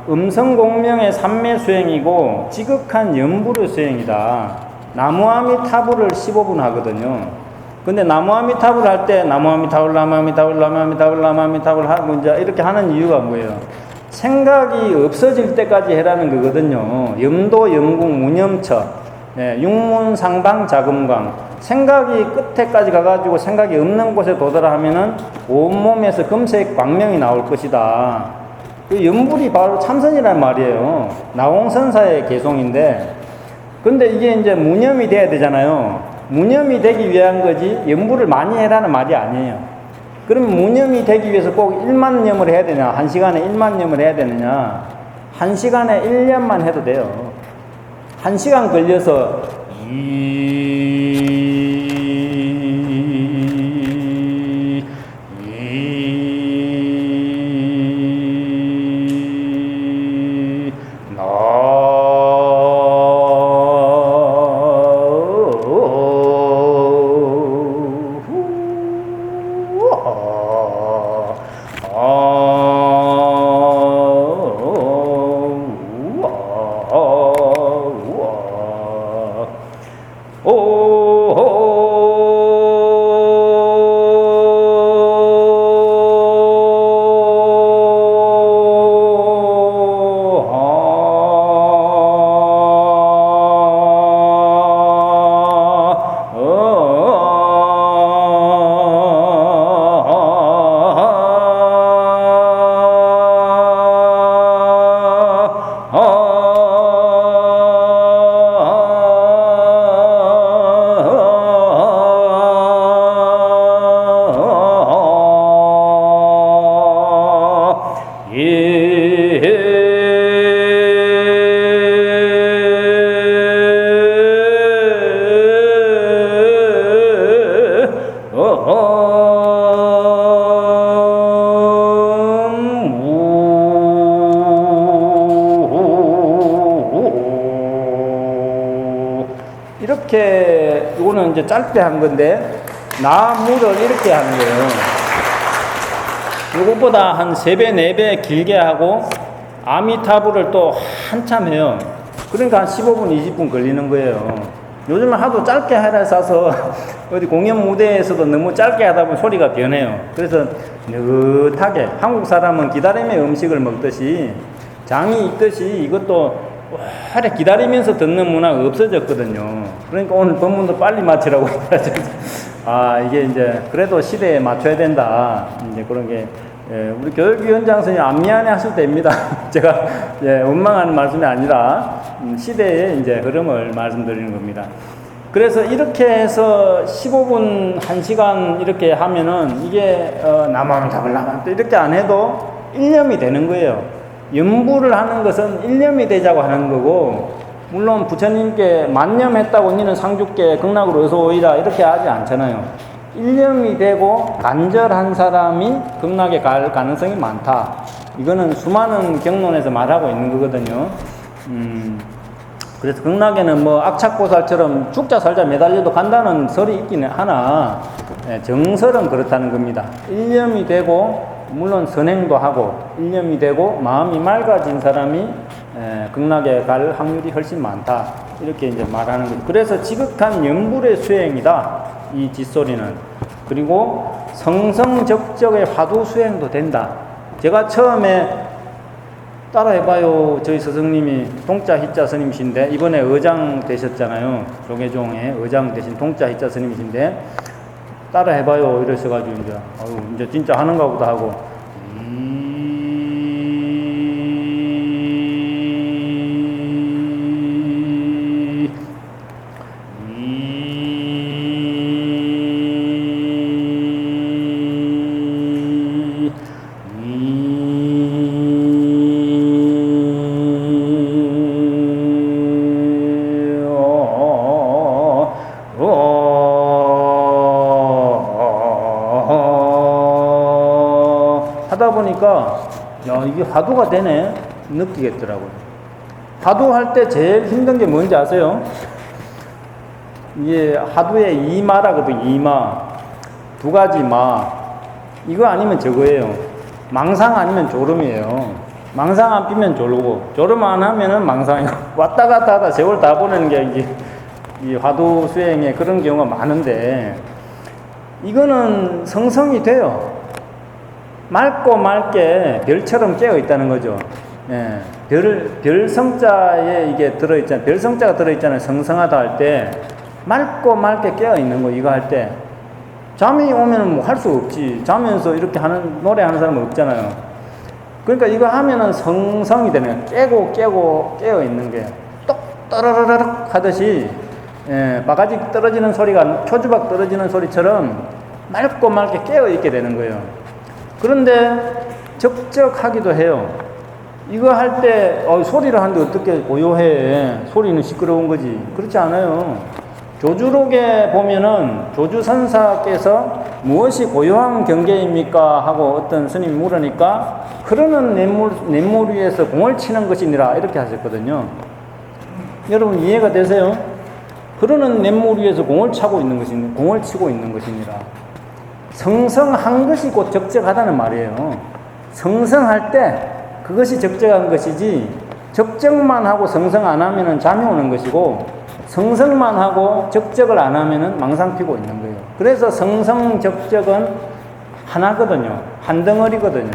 음성공명의 삼매 수행이고, 지극한 염불의 수행이다. 나무아미타불을 15분 하거든요. 근데 나무아미타불 할 때 나무아미타불 하고 이제 이렇게 하는 이유가 뭐예요? 생각이 없어질 때까지 해라는 거거든요. 염도, 염궁, 무념처, 예, 육문상방, 자금광. 생각이 끝에까지 가가지고 생각이 없는 곳에 도달을 하면은 온몸에서 금색 광명이 나올 것이다. 그 염불이 바로 참선이란 말이에요. 나홍선사의 개송인데, 근데 이게 이제 무념이 돼야 되잖아요. 무념이 되기 위한 거지 염불을 많이 해라는 말이 아니에요. 그럼 무념이 되기 위해서 꼭 1만 념을 해야 되냐, 1시간에 1만 념을 해야 되느냐, 1시간에 1년만 해도 돼요. 1시간 걸려서 오 이렇게 이거는 이제 짧게 한 건데 나무를 이렇게 하는 거예요. 이것보다 한 3배, 4배 길게 하고 아미타불을 또 한참 해요. 그러니까 한 15분, 20분 걸리는 거예요. 요즘은 하도 짧게 하라 써서 어디 공연 무대에서도 너무 짧게 하다 보면 소리가 변해요. 그래서 느긋하게 한국 사람은 기다림의 음식을 먹듯이 장이 있듯이 이것도 오래 기다리면서 듣는 문화가 없어졌거든요. 그러니까 오늘 본문도 빨리 마치라고 해야죠. 이게 이제 그래도 시대에 맞춰야 된다. 이제 그런 게 우리 교육위원장 선생님 안 미안해 하셔도 됩니다. 제가 원망하는 말씀이 아니라 시대의 이제 흐름을 말씀드리는 겁니다. 그래서 이렇게 해서 15분, 1시간 이렇게 하면은 이게 나만답을 이렇게 안 해도 일념이 되는 거예요. 연부를 하는 것은 일념이 되자고 하는 거고, 물론 부처님께 만념했다고 니는 상주께 극락으로 어서 오이라 이렇게 하지 않잖아요. 일념이 되고 간절한 사람이 극락에 갈 가능성이 많다. 이거는 수많은 경론에서 말하고 있는 거거든요. 그래서 극락에는 뭐 악착고살처럼 죽자 살자 매달려도 간다는 설이 있기는 하나 정설은 그렇다는 겁니다. 일념이 되고 물론 선행도 하고 일념이 되고 마음이 맑아진 사람이 극락에 갈 확률이 훨씬 많다. 이렇게 이제 말하는 거죠. 그래서 지극한 염불의 수행이다. 이 짓소리는. 그리고 성성적적의 화두 수행도 된다. 제가 처음에 따라해봐요. 저희 스승님이 동자 히자 스님이신데 이번에 의장 되셨잖아요. 조계종의 의장 되신 동자 히자 스님이신데 따라해봐요. 이러셔가지고 이제 진짜 하는가 보다 하고 하다 보니까 이게 화두가 되네 느끼겠더라고요. 화두할 때 제일 힘든 게 뭔지 아세요? 이게 화두의 이마라거든요. 이마 두 가지 마 이거 아니면 저거예요. 망상 아니면 졸음이에요. 망상 안 피면 졸고 졸음 안 하면은 망상이고 왔다 갔다 하다 세월 다 보내는 게 이게 이 화두 수행에 그런 경우가 많은데 이거는 성성이 돼요. 맑고 맑게 별처럼 깨어 있다는 거죠. 별성자에 이게 들어있잖아요. 별성자가 들어있잖아요. 성성하다 할 때 맑고 맑게 깨어 있는 거 이거 할 때 잠이 오면 뭐 할 수 없지. 자면서 이렇게 하는 노래하는 사람은 없잖아요. 그러니까 이거 하면은 성성이 되는 깨고 깨어 있는 게 똑 떠르르륵 하듯이 바가지 떨어지는 소리가 표주박 떨어지는 소리처럼 맑고 맑게 깨어 있게 되는 거예요. 그런데 적적하기도 해요. 이거 할 때 소리를 하는데 어떻게 고요해. 소리는 시끄러운 거지. 그렇지 않아요. 조주록에 보면은 조주선사께서 무엇이 고요한 경계입니까? 하고 어떤 스님이 물으니까 흐르는 냇물 위에서 공을 치는 것이니라 이렇게 하셨거든요. 여러분 이해가 되세요? 흐르는 냇물 위에서 공을 치고 있는 것이니라. 성성한 것이 곧 적적하다는 말이에요. 성성할 때 그것이 적적한 것이지 적적만 하고 성성 안 하면은 잠이 오는 것이고 성성만 하고 적적을 안 하면은 망상 피고 있는 거예요. 그래서 성성 적적은 하나거든요. 한 덩어리거든요.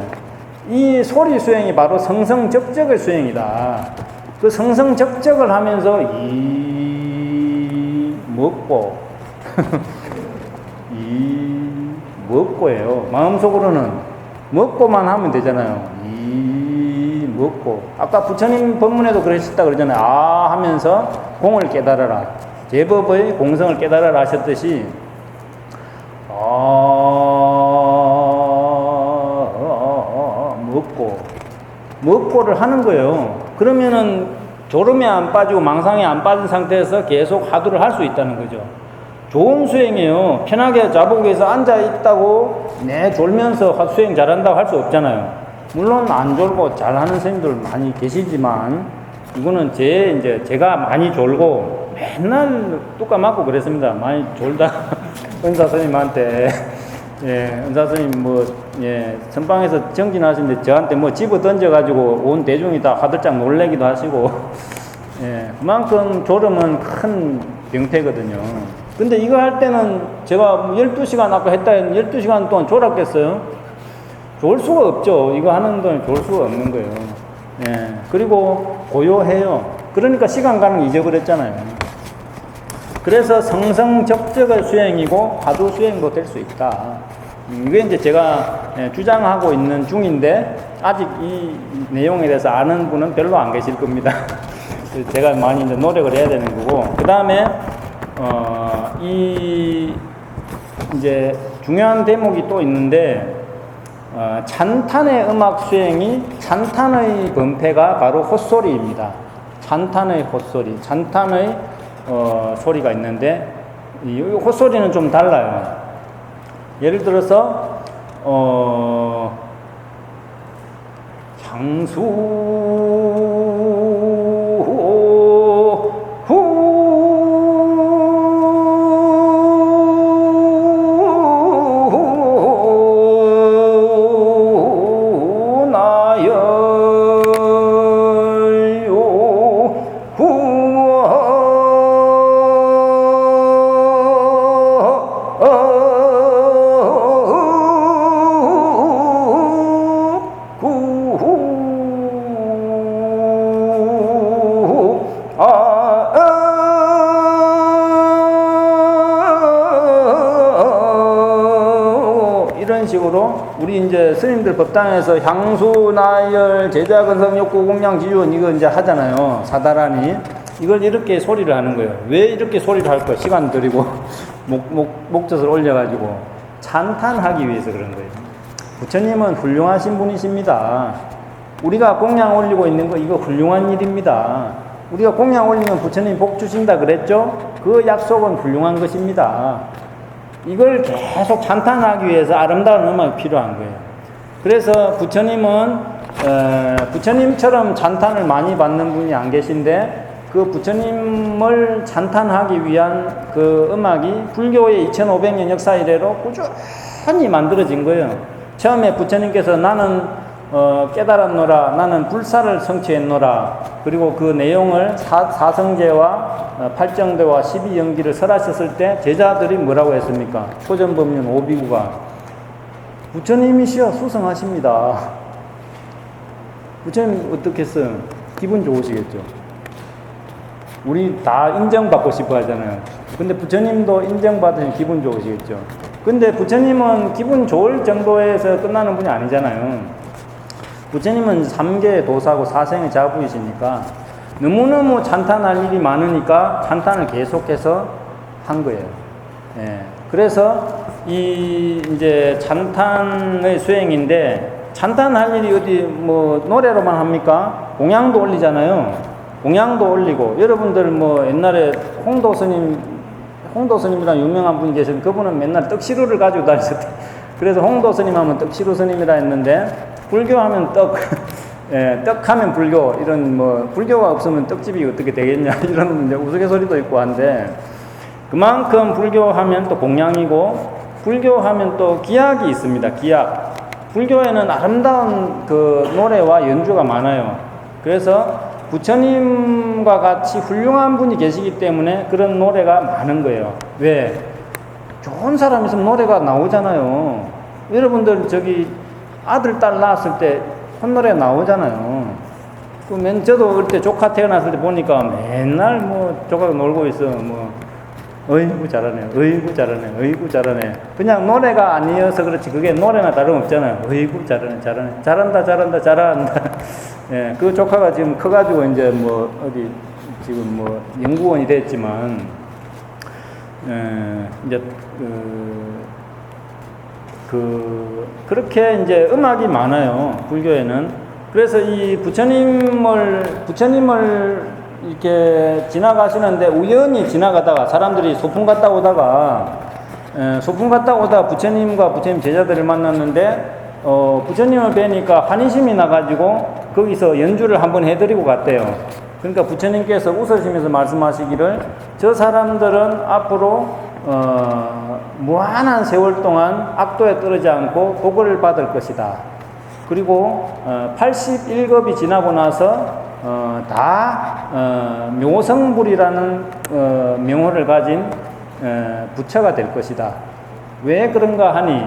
이 소리 수행이 바로 성성 적적의 수행이다. 그 성성 적적을 하면서 먹고 먹고예요. 마음속으로는 먹고만 하면 되잖아요. 먹고 아까 부처님 법문에도 그러셨다 그러잖아요. 하면서 공을 깨달아라. 제법의 공성을 깨달아라 하셨듯이 먹고 먹고를 하는 거예요. 그러면은 졸음에 안 빠지고 망상에 안 빠진 상태에서 계속 하두를 할 수 있다는 거죠. 좋은 수행이에요. 편하게 자복에서 앉아 있다고 졸면서 수행 잘한다고 할 수 없잖아요. 물론 안 졸고 잘하는 선생님들 많이 계시지만 이거는 제가 많이 졸고 맨날 뚜까 맞고 그랬습니다. 많이 졸다 은사 스님한테 은사 스님 선방에서 정진하시는데 저한테 집어 던져가지고 온 대중이 다 화들짝 놀래기도 하시고 그만큼 졸음은 큰 병폐거든요. 근데 이거 할 때는 제가 12시간 아까 했다 했는데 12시간 동안 졸았겠어요? 졸 수가 없죠. 이거 하는 동안 졸 수가 없는 거예요. 그리고 고요해요. 그러니까 시간 가는 거 잊어버렸잖아요. 그래서 성성적적의 수행이고 화두 수행도 될 수 있다. 이게 이제 제가 주장하고 있는 중인데 아직 이 내용에 대해서 아는 분은 별로 안 계실 겁니다. 제가 많이 이제 노력을 해야 되는 거고. 그 다음에 이제 중요한 대목이 또 있는데 찬탄의 음악 수행이 찬탄의 번패가 바로 헛소리입니다. 찬탄의 헛소리, 찬탄의 소리가 있는데 이 헛소리는 좀 달라요. 예를 들어서 향수 이런 식으로 우리 이제 스님들 법당에서 향수, 나열, 제자, 근성, 욕구, 공양, 지주원 이거 이제 하잖아요. 사다라니. 이걸 이렇게 소리를 하는 거예요. 왜 이렇게 소리를 할 거예요? 시간 들이고 목젖을 올려가지고 찬탄하기 위해서 그런 거예요. 부처님은 훌륭하신 분이십니다. 우리가 공양 올리고 있는 거 이거 훌륭한 일입니다. 우리가 공양 올리면 부처님 복 주신다 그랬죠? 그 약속은 훌륭한 것입니다. 이걸 계속 찬탄하기 위해서 아름다운 음악이 필요한 거예요. 그래서 부처님은 부처님처럼 찬탄을 많이 받는 분이 안 계신데 그 부처님을 찬탄하기 위한 그 음악이 불교의 2500년 역사 이래로 꾸준히 만들어진 거예요. 처음에 부처님께서 나는 깨달았노라, 나는 불사를 성취했노라, 그리고 그 내용을 사성제와 팔정대와 12연기를 설하셨을 때 제자들이 뭐라고 했습니까? 초전법륜 오비구가 부처님이시여 수성하십니다. 부처님 어떻게 했어요? 기분 좋으시겠죠? 우리 다 인정받고 싶어 하잖아요. 근데 부처님도 인정받으면 기분 좋으시겠죠? 근데 부처님은 기분 좋을 정도에서 끝나는 분이 아니잖아요. 부처님은 3계의 도사고 사생의 자부이시니까 너무너무 찬탄할 일이 많으니까 찬탄을 계속해서 한 거예요. 그래서 이제 찬탄의 수행인데 찬탄할 일이 어디 노래로만 합니까? 공양도 올리잖아요. 공양도 올리고 여러분들 옛날에 홍도 스님이랑 유명한 분이 계신 그분은 맨날 떡시루를 가지고 다니셨대. 그래서 홍도 스님 하면 떡시루 스님이라 했는데 불교하면 떡하면 불교, 이런 불교가 없으면 떡집이 어떻게 되겠냐, 이런 이제 우스갯소리도 있고 한데, 그만큼 불교하면 또 공양이고, 불교하면 또 기약이 있습니다, 기약. 불교에는 아름다운 그 노래와 연주가 많아요. 그래서 부처님과 같이 훌륭한 분이 계시기 때문에 그런 노래가 많은 거예요. 왜? 좋은 사람 있으면 노래가 나오잖아요. 여러분들 아들, 딸 낳았을 때 콧노래 나오잖아요. 저도 어릴 때 조카 태어났을 때 보니까 맨날 조카가 놀고 있어. 어이구 잘하네, 어이구 잘하네, 어이구 잘하네. 그냥 노래가 아니어서 그렇지 그게 노래나 다름없잖아요. 어이구 잘하네, 잘하네, 잘한다, 잘한다, 잘한다. 그 조카가 지금 커가지고 이제 어디 지금 연구원이 됐지만 이제 그렇게 이제 음악이 많아요, 불교에는. 그래서 이 부처님을 이렇게 지나가시는데 우연히 지나가다가 사람들이 소풍 갔다 오다가 부처님과 부처님 제자들을 만났는데 부처님을 뵈니까 환희심이 나가지고 거기서 연주를 한번 해드리고 갔대요. 그러니까 부처님께서 웃으시면서 말씀하시기를 저 사람들은 앞으로 무한한 세월 동안 악도에 떨어지지 않고 복을 받을 것이다. 그리고 81급이 지나고 나서 다 묘성불이라는 명호를 가진 부처가 될 것이다. 왜 그런가 하니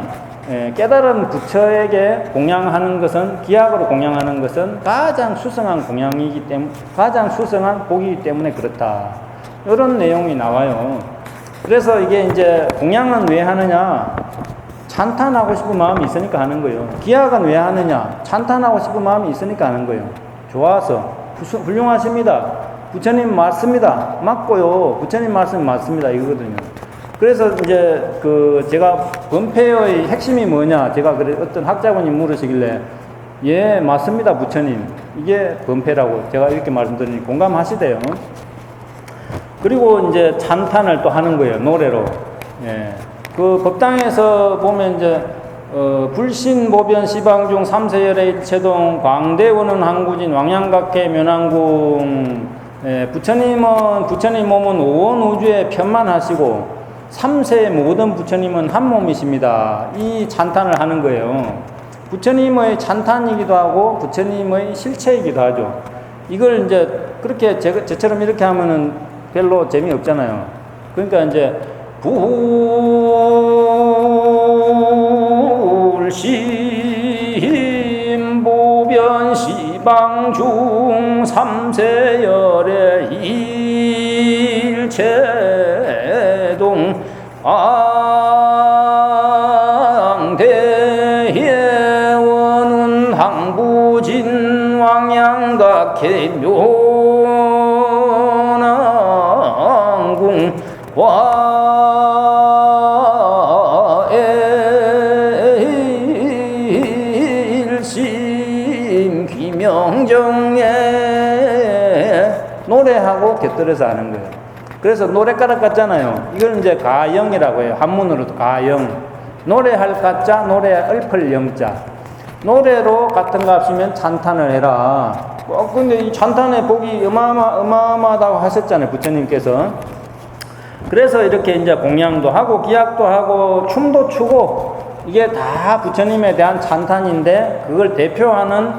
깨달은 부처에게 공양하는 것은 기약으로 공양하는 것은 가장 수성한 공양이기 때문에 가장 수성한 복이기 때문에 그렇다. 이런 내용이 나와요. 그래서 이게 이제 공양은 왜 하느냐? 찬탄하고 싶은 마음이 있으니까 하는 거예요. 기약은 왜 하느냐? 찬탄하고 싶은 마음이 있으니까 하는 거예요. 좋아서 훌륭하십니다. 부처님 맞습니다. 맞고요. 부처님 말씀이 맞습니다. 이거거든요. 그래서 이제 제가 범패의 핵심이 뭐냐? 제가 어떤 학자분이 물으시길래 예, 맞습니다. 부처님. 이게 범패라고 제가 이렇게 말씀드리니 공감하시대요. 그리고 이제 찬탄을 또 하는 거예요. 노래로. 예. 그 법당에서 보면 이제 불신 보변 시방중 삼세열의 일체동 광대원은 항구진 왕양각해 면항궁. 예, 부처님 몸은 온 우주에 편만하시고 삼세의 모든 부처님은 한 몸이십니다. 이 찬탄을 하는 거예요. 부처님의 찬탄이기도 하고 부처님의 실체이기도 하죠. 이걸 이제 그렇게 저처럼 이렇게 하면은 별로 재미없잖아요. 그러니까 이제 불신 보변 시방중 삼세열의 일체동 왕대예원은 항부진 왕양각해 묘난궁 와일심 귀명정에 노래하고 곁들여서 하는 거예요. 그래서 노래가락 같잖아요. 이걸 이제 가영이라고 해요. 한문으로도 가영. 노래할 가자, 노래 읊을 영자. 노래로 같은 값이면 찬탄을 해라. 근데 이 찬탄의 복이 어마어마하다고 하셨잖아요. 부처님께서. 그래서 이렇게 이제 공양도 하고 기약도 하고 춤도 추고 이게 다 부처님에 대한 찬탄인데 그걸 대표하는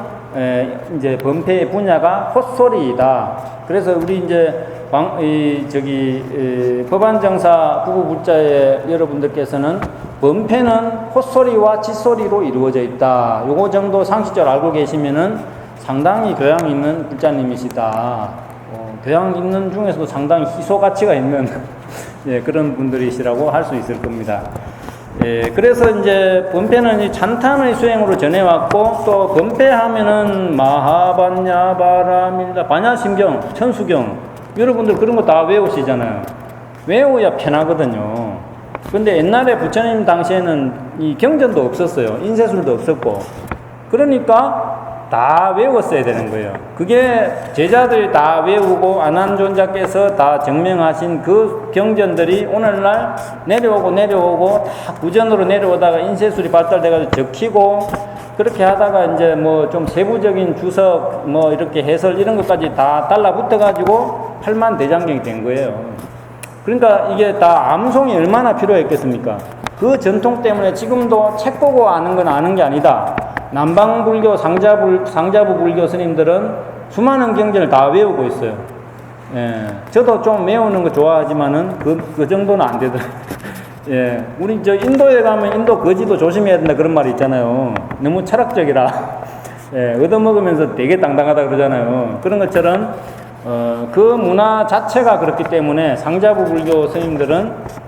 이제 범패의 분야가 헛소리이다. 그래서 우리 이제 법안정사 부부불자의 여러분들께서는 범패는 헛소리와 짓소리로 이루어져 있다. 요거 정도 상식적으로 알고 계시면은 상당히 교양 있는 불자님이시다. 교양 있는 중에서도 상당히 희소 가치가 있는 예, 그런 분들이시라고 할 수 있을 겁니다. 예, 그래서 이제 범패는 이 찬탄의 수행으로 전해왔고 또 범패하면은 마하반야 바라밀다 반야심경 천수경 여러분들 그런 거 다 외우시잖아요. 외워야 편하거든요. 근데 옛날에 부처님 당시에는 이 경전도 없었어요. 인쇄술도 없었고 그러니까 다 외웠어야 되는 거예요. 그게 제자들이 다 외우고 안한존자께서 다 증명하신 그 경전들이 오늘날 내려오고 다 구전으로 내려오다가 인쇄술이 발달돼가지고 적히고 그렇게 하다가 이제 뭐 좀 세부적인 주석 뭐 이렇게 해설 이런 것까지 다 달라붙어가지고 팔만대장경이 된 거예요. 그러니까 이게 다 암송이 얼마나 필요했겠습니까? 그 전통 때문에 지금도 책 보고 아는 건 아는 게 아니다. 남방불교 상자부 불교 스님들은 수많은 경전을 다 외우고 있어요. 예, 저도 좀 외우는 거 좋아하지만은 그 정도는 안 되더라고요. 예, 우리 저 인도에 가면 인도 거지도 조심해야 된다 그런 말이 있잖아요. 너무 철학적이라 예, 얻어먹으면서 되게 당당하다 그러잖아요. 그런 것처럼 그 문화 자체가 그렇기 때문에 상자부 불교 스님들은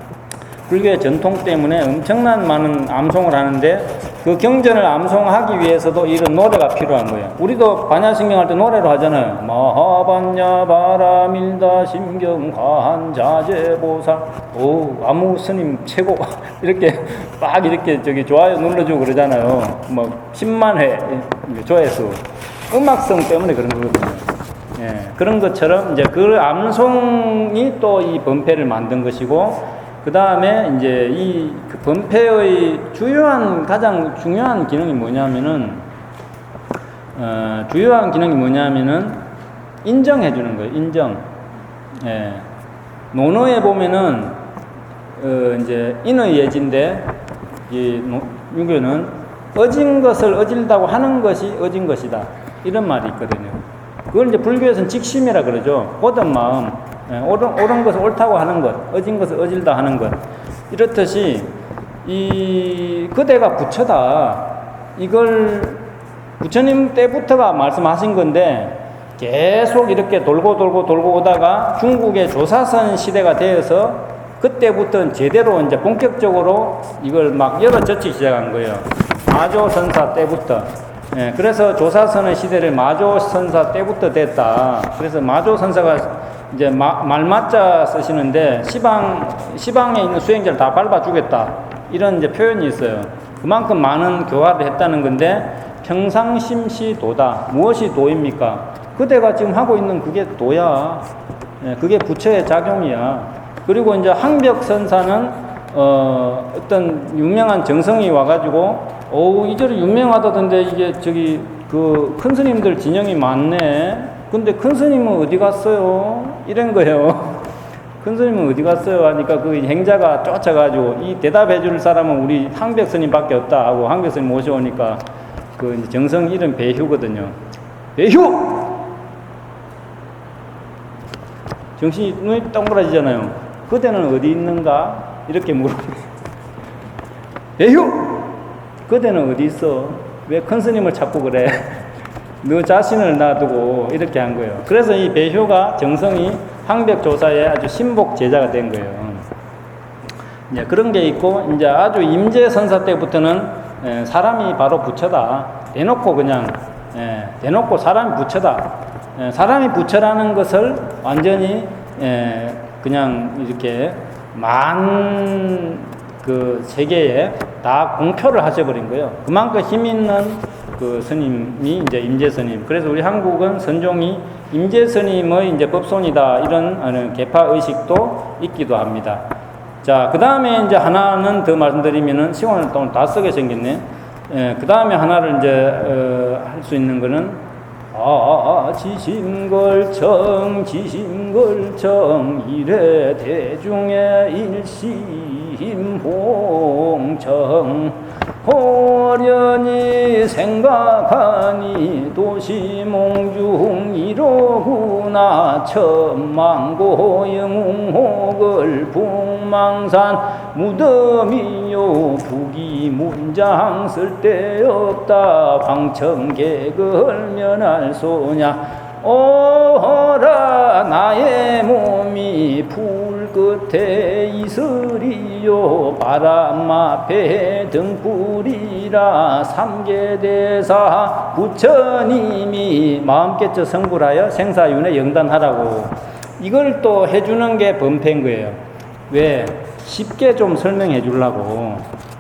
불교의 전통 때문에 엄청난 많은 암송을 하는데 그 경전을 암송하기 위해서도 이런 노래가 필요한 거예요. 우리도 반야심경 할 때 노래로 하잖아요. 마하반야 바라밀다 심경 과한 자제보살 오 아무 스님 최고 이렇게 막 이렇게 좋아요 눌러주고 그러잖아요. 뭐 10만 회 조회수 음악성 때문에 그런 거거든요. 예, 그런 것처럼 이제 그 암송이 또 이 범패를 만든 것이고, 그 다음에 이제 그 범패의 가장 중요한 기능이 뭐냐면은, 인정해 주는 거예요. 인정. 예. 논어에 보면은, 이제 인의 예지인데, 이 유교는 어진 것을 어질다고 하는 것이 어진 것이다. 이런 말이 있거든요. 그걸 이제 불교에서는 직심이라 그러죠. 고든 마음, 옳은 것을 옳다고 하는 것, 어진 것을 어질다 하는 것. 이렇듯이 그대가 부처다. 이걸 부처님 때부터가 말씀하신 건데 계속 이렇게 돌고 오다가 중국의 조사선 시대가 되어서 그때부터는 제대로 이제 본격적으로 이걸 막 열어젖히기 시작한 거예요. 마조선사 때부터. 예, 그래서 조사선의 시대를 마조선사 때부터 됐다. 그래서 마조선사가 이제 말맞자 쓰시는데 시방에 있는 수행자를 다 밟아주겠다. 이런 이제 표현이 있어요. 그만큼 많은 교화를 했다는 건데 평상심시 도다. 무엇이 도입니까? 그대가 지금 하고 있는 그게 도야. 예, 그게 부처의 작용이야. 그리고 이제 항벽선사는 어떤 유명한 정성이 와가지고 이 절이 유명하다던데 이게 그 큰 스님들 진영이 많네. 근데 큰 스님은 어디 갔어요? 이런 거예요. 큰 스님은 어디 갔어요? 하니까 그 행자가 쫓아가지고 이 대답해 줄 사람은 우리 항벽 스님밖에 없다 하고 항벽 스님 모셔오니까 그 이제 정성 이름 배휴거든요. 배휴! 정신이 눈이 동그라지잖아요. 그대는 어디 있는가? 이렇게 물어보고. 배휴! 그대는 어디 있어? 왜 큰 스님을 찾고 그래? 너 자신을 놔두고 이렇게 한 거예요. 그래서 이 배효가 정성이 항벽조사의 아주 신복 제자가 된 거예요. 이제 그런 게 있고, 이제 아주 임재선사 때부터는 사람이 바로 부처다. 대놓고 그냥, 대놓고 사람이 부처다. 사람이 부처라는 것을 완전히, 그냥 이렇게 그 세계에 다 공표를 하셔버린 거예요. 그만큼 힘 있는 그 스님이 이제 임재스님. 그래서 우리 한국은 선종이 임재스님의 이제 법손이다. 이런 계파 의식도 있기도 합니다. 자, 그 다음에 이제 하나는 더 말씀드리면은 시간을 또 다 쓰게 생겼네. 그 다음에 하나를 이제 할 수 있는 거는 지심걸청 이래 대중의 일심봉청 호련히 생각하니 도시몽중 이로구나 천만고영웅혹을 북망산 무덤이요 부기문장 쓸데없다 방청객을 면할 소냐 오라 나의 몸이 불 끝에 이슬이요 바람 앞에 등불이라 삼계대사 부처님이 마음 깨쳐 성불하여 생사윤회 영단하라고 이걸 또 해주는 게 범패인 거예요. 왜? 쉽게 좀 설명해 주려고.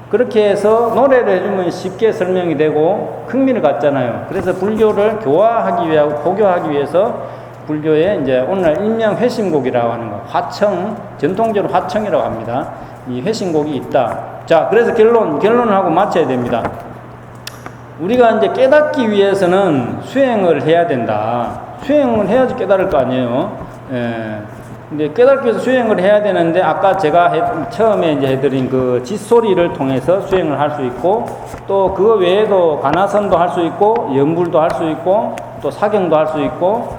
그렇게 해서 노래를 해주면 쉽게 설명이 되고 흥미를 갖잖아요. 그래서 불교를 교화하기 위하고 포교하기 위해서 불교에 이제 오늘날 일명 회심곡이라고 하는 거, 화청, 전통적으로 화청이라고 합니다. 이 회심곡이 있다. 자, 그래서 결론을 하고 마쳐야 됩니다. 우리가 이제 깨닫기 위해서는 수행을 해야 된다. 수행을 해야지 깨달을 거 아니에요. 근데 깨닫기 위해서 수행을 해야 되는데 아까 제가 처음에 이제 해드린 그 짓소리를 통해서 수행을 할 수 있고 또 그거 외에도 관아선도 할 수 있고 연불도 할 수 있고 또 사경도 할 수 있고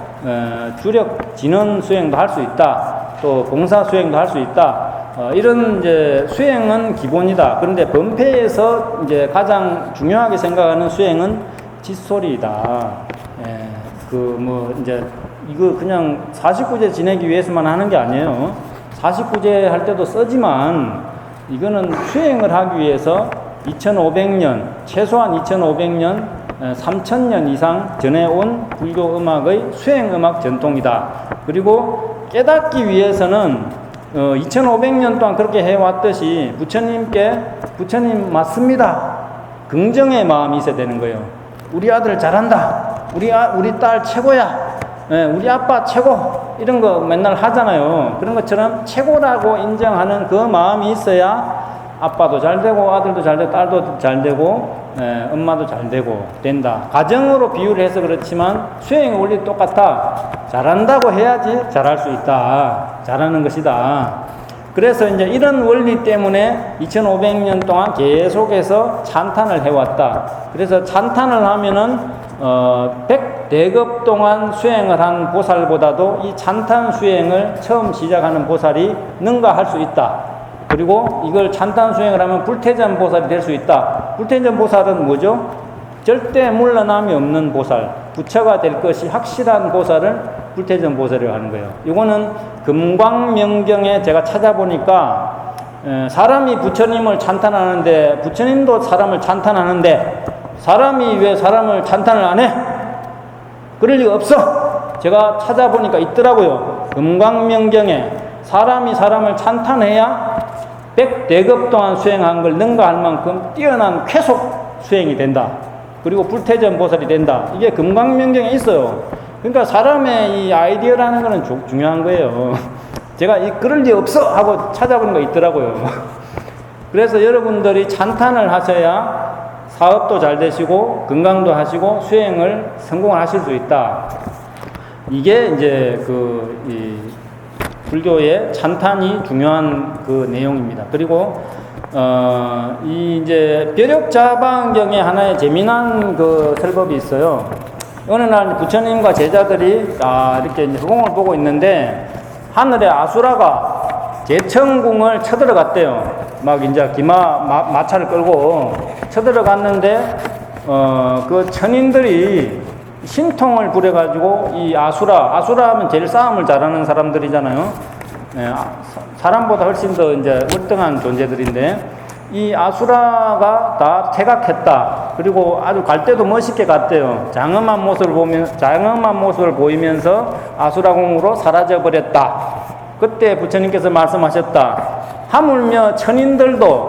주력 진원 수행도 할 수 있다. 또 봉사 수행도 할 수 있다. 이런 이제 수행은 기본이다. 그런데 범패에서 이제 가장 중요하게 생각하는 수행은 짓소리이다. 이제 이거 그냥 49제 지내기 위해서만 하는 게 아니에요. 49제 할 때도 쓰지만 이거는 수행을 하기 위해서 2500년, 최소한 2500년, 3000년 이상 전해온 불교 음악의 수행 음악 전통이다. 그리고 깨닫기 위해서는 2500년 동안 그렇게 해왔듯이 부처님 맞습니다. 긍정의 마음이 있어야 되는 거예요. 우리 아들 잘한다. 우리 딸 최고야. 예, 우리 아빠 최고. 이런 거 맨날 하잖아요. 그런 것처럼 최고라고 인정하는 그 마음이 있어야 아빠도 잘 되고 아들도 잘 되고 딸도 잘 되고 엄마도 잘 되고 된다. 가정으로 비유를 해서 그렇지만 수행의 원리 똑같아. 잘한다고 해야지 잘할 수 있다. 잘하는 것이다. 그래서 이제 이런 원리 때문에 2500년 동안 계속해서 찬탄을 해왔다. 그래서 찬탄을 하면은 100대급 동안 수행을 한 보살보다도 이 찬탄 수행을 처음 시작하는 보살이 능가할 수 있다. 그리고 이걸 찬탄 수행을 하면 불태전 보살이 될 수 있다. 불태전 보살은 뭐죠? 절대 물러남이 없는 보살, 부처가 될 것이 확실한 보살을 불태전 보살이라고 하는 거예요. 이거는 금광명경에 제가 찾아보니까 사람이 부처님을 찬탄하는데 부처님도 사람을 찬탄하는데 사람이 왜 사람을 찬탄을 안 해? 그럴 리가 없어. 제가 찾아보니까 있더라고요. 금광명경에 사람이 사람을 찬탄해야 100대급 동안 수행한 걸 능가할 만큼 뛰어난 쾌속 수행이 된다. 그리고 불태전 보살이 된다. 이게 금강명경에 있어요. 그러니까 사람의 이 아이디어라는 거는 중요한 거예요. 제가 그럴 리 없어 하고 찾아보는 거 있더라고요. 그래서 여러분들이 찬탄을 하셔야 사업도 잘 되시고 건강도 하시고 수행을 성공을 하실 수 있다. 이게 이제 이 불교의 찬탄이 중요한 그 내용입니다. 그리고 이 이제 벼력자방경에 하나의 재미난 그 설법이 있어요. 어느 날 부처님과 제자들이 이렇게 이제 허공을 보고 있는데 하늘에 아수라가 제천궁을 쳐들어갔대요. 막 이제 마차를 끌고 쳐들어갔는데 그 천인들이 신통을 부려가지고 이 아수라 하면 제일 싸움을 잘하는 사람들이잖아요. 사람보다 훨씬 더 이제 월등한 존재들인데 이 아수라가 다 퇴각했다. 그리고 아주 갈 때도 멋있게 갔대요. 장엄한 모습을 보이면서 아수라궁으로 사라져 버렸다. 그때 부처님께서 말씀하셨다. 하물며 천인들도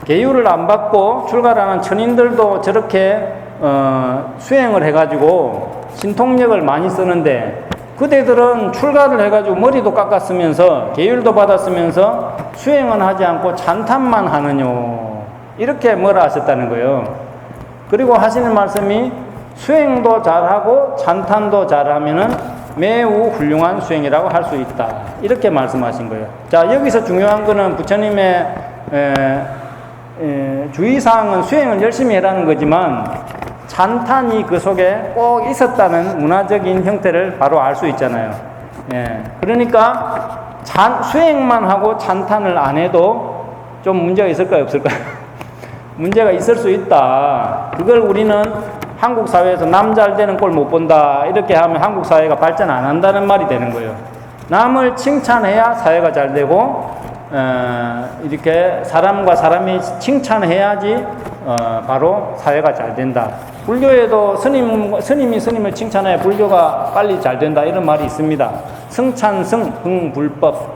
계율을 안 받고 출가하는 천인들도 저렇게 수행을 해가지고 신통력을 많이 쓰는데 그대들은 출가를 해가지고 머리도 깎았으면서 계율도 받았으면서 수행은 하지 않고 찬탄만 하느뇨. 이렇게 뭐라 하셨다는 거예요. 그리고 하시는 말씀이 수행도 잘하고 찬탄도 잘하면은 매우 훌륭한 수행이라고 할 수 있다. 이렇게 말씀하신 거예요. 자, 여기서 중요한 거는 부처님의 주의사항은 수행을 열심히 해라는 거지만 찬탄이 그 속에 꼭 있었다는 문화적인 형태를 바로 알 수 있잖아요. 그러니까 수행만 하고 찬탄을 안 해도 좀 문제가 있을까요, 없을까요? 문제가 있을 수 있다. 그걸 우리는 한국 사회에서 남 잘 되는 꼴 못 본다. 이렇게 하면 한국 사회가 발전 안 한다는 말이 되는 거예요. 남을 칭찬해야 사회가 잘 되고 이렇게 사람과 사람이 칭찬해야지 바로 사회가 잘 된다. 불교에도 스님이 스님을 칭찬해야 불교가 빨리 잘 된다. 이런 말이 있습니다. 승찬승 흥불법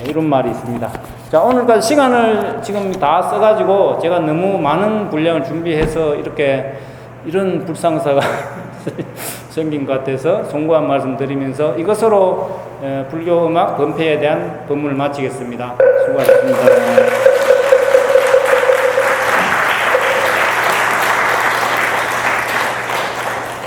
이런 말이 있습니다. 자, 오늘까지 시간을 지금 다 써가지고 제가 너무 많은 분량을 준비해서 이런 불상사가 생긴 것 같아서 송구한 말씀 드리면서 이것으로 불교 음악 건폐에 대한 법문을 마치겠습니다. 수고하셨습니다.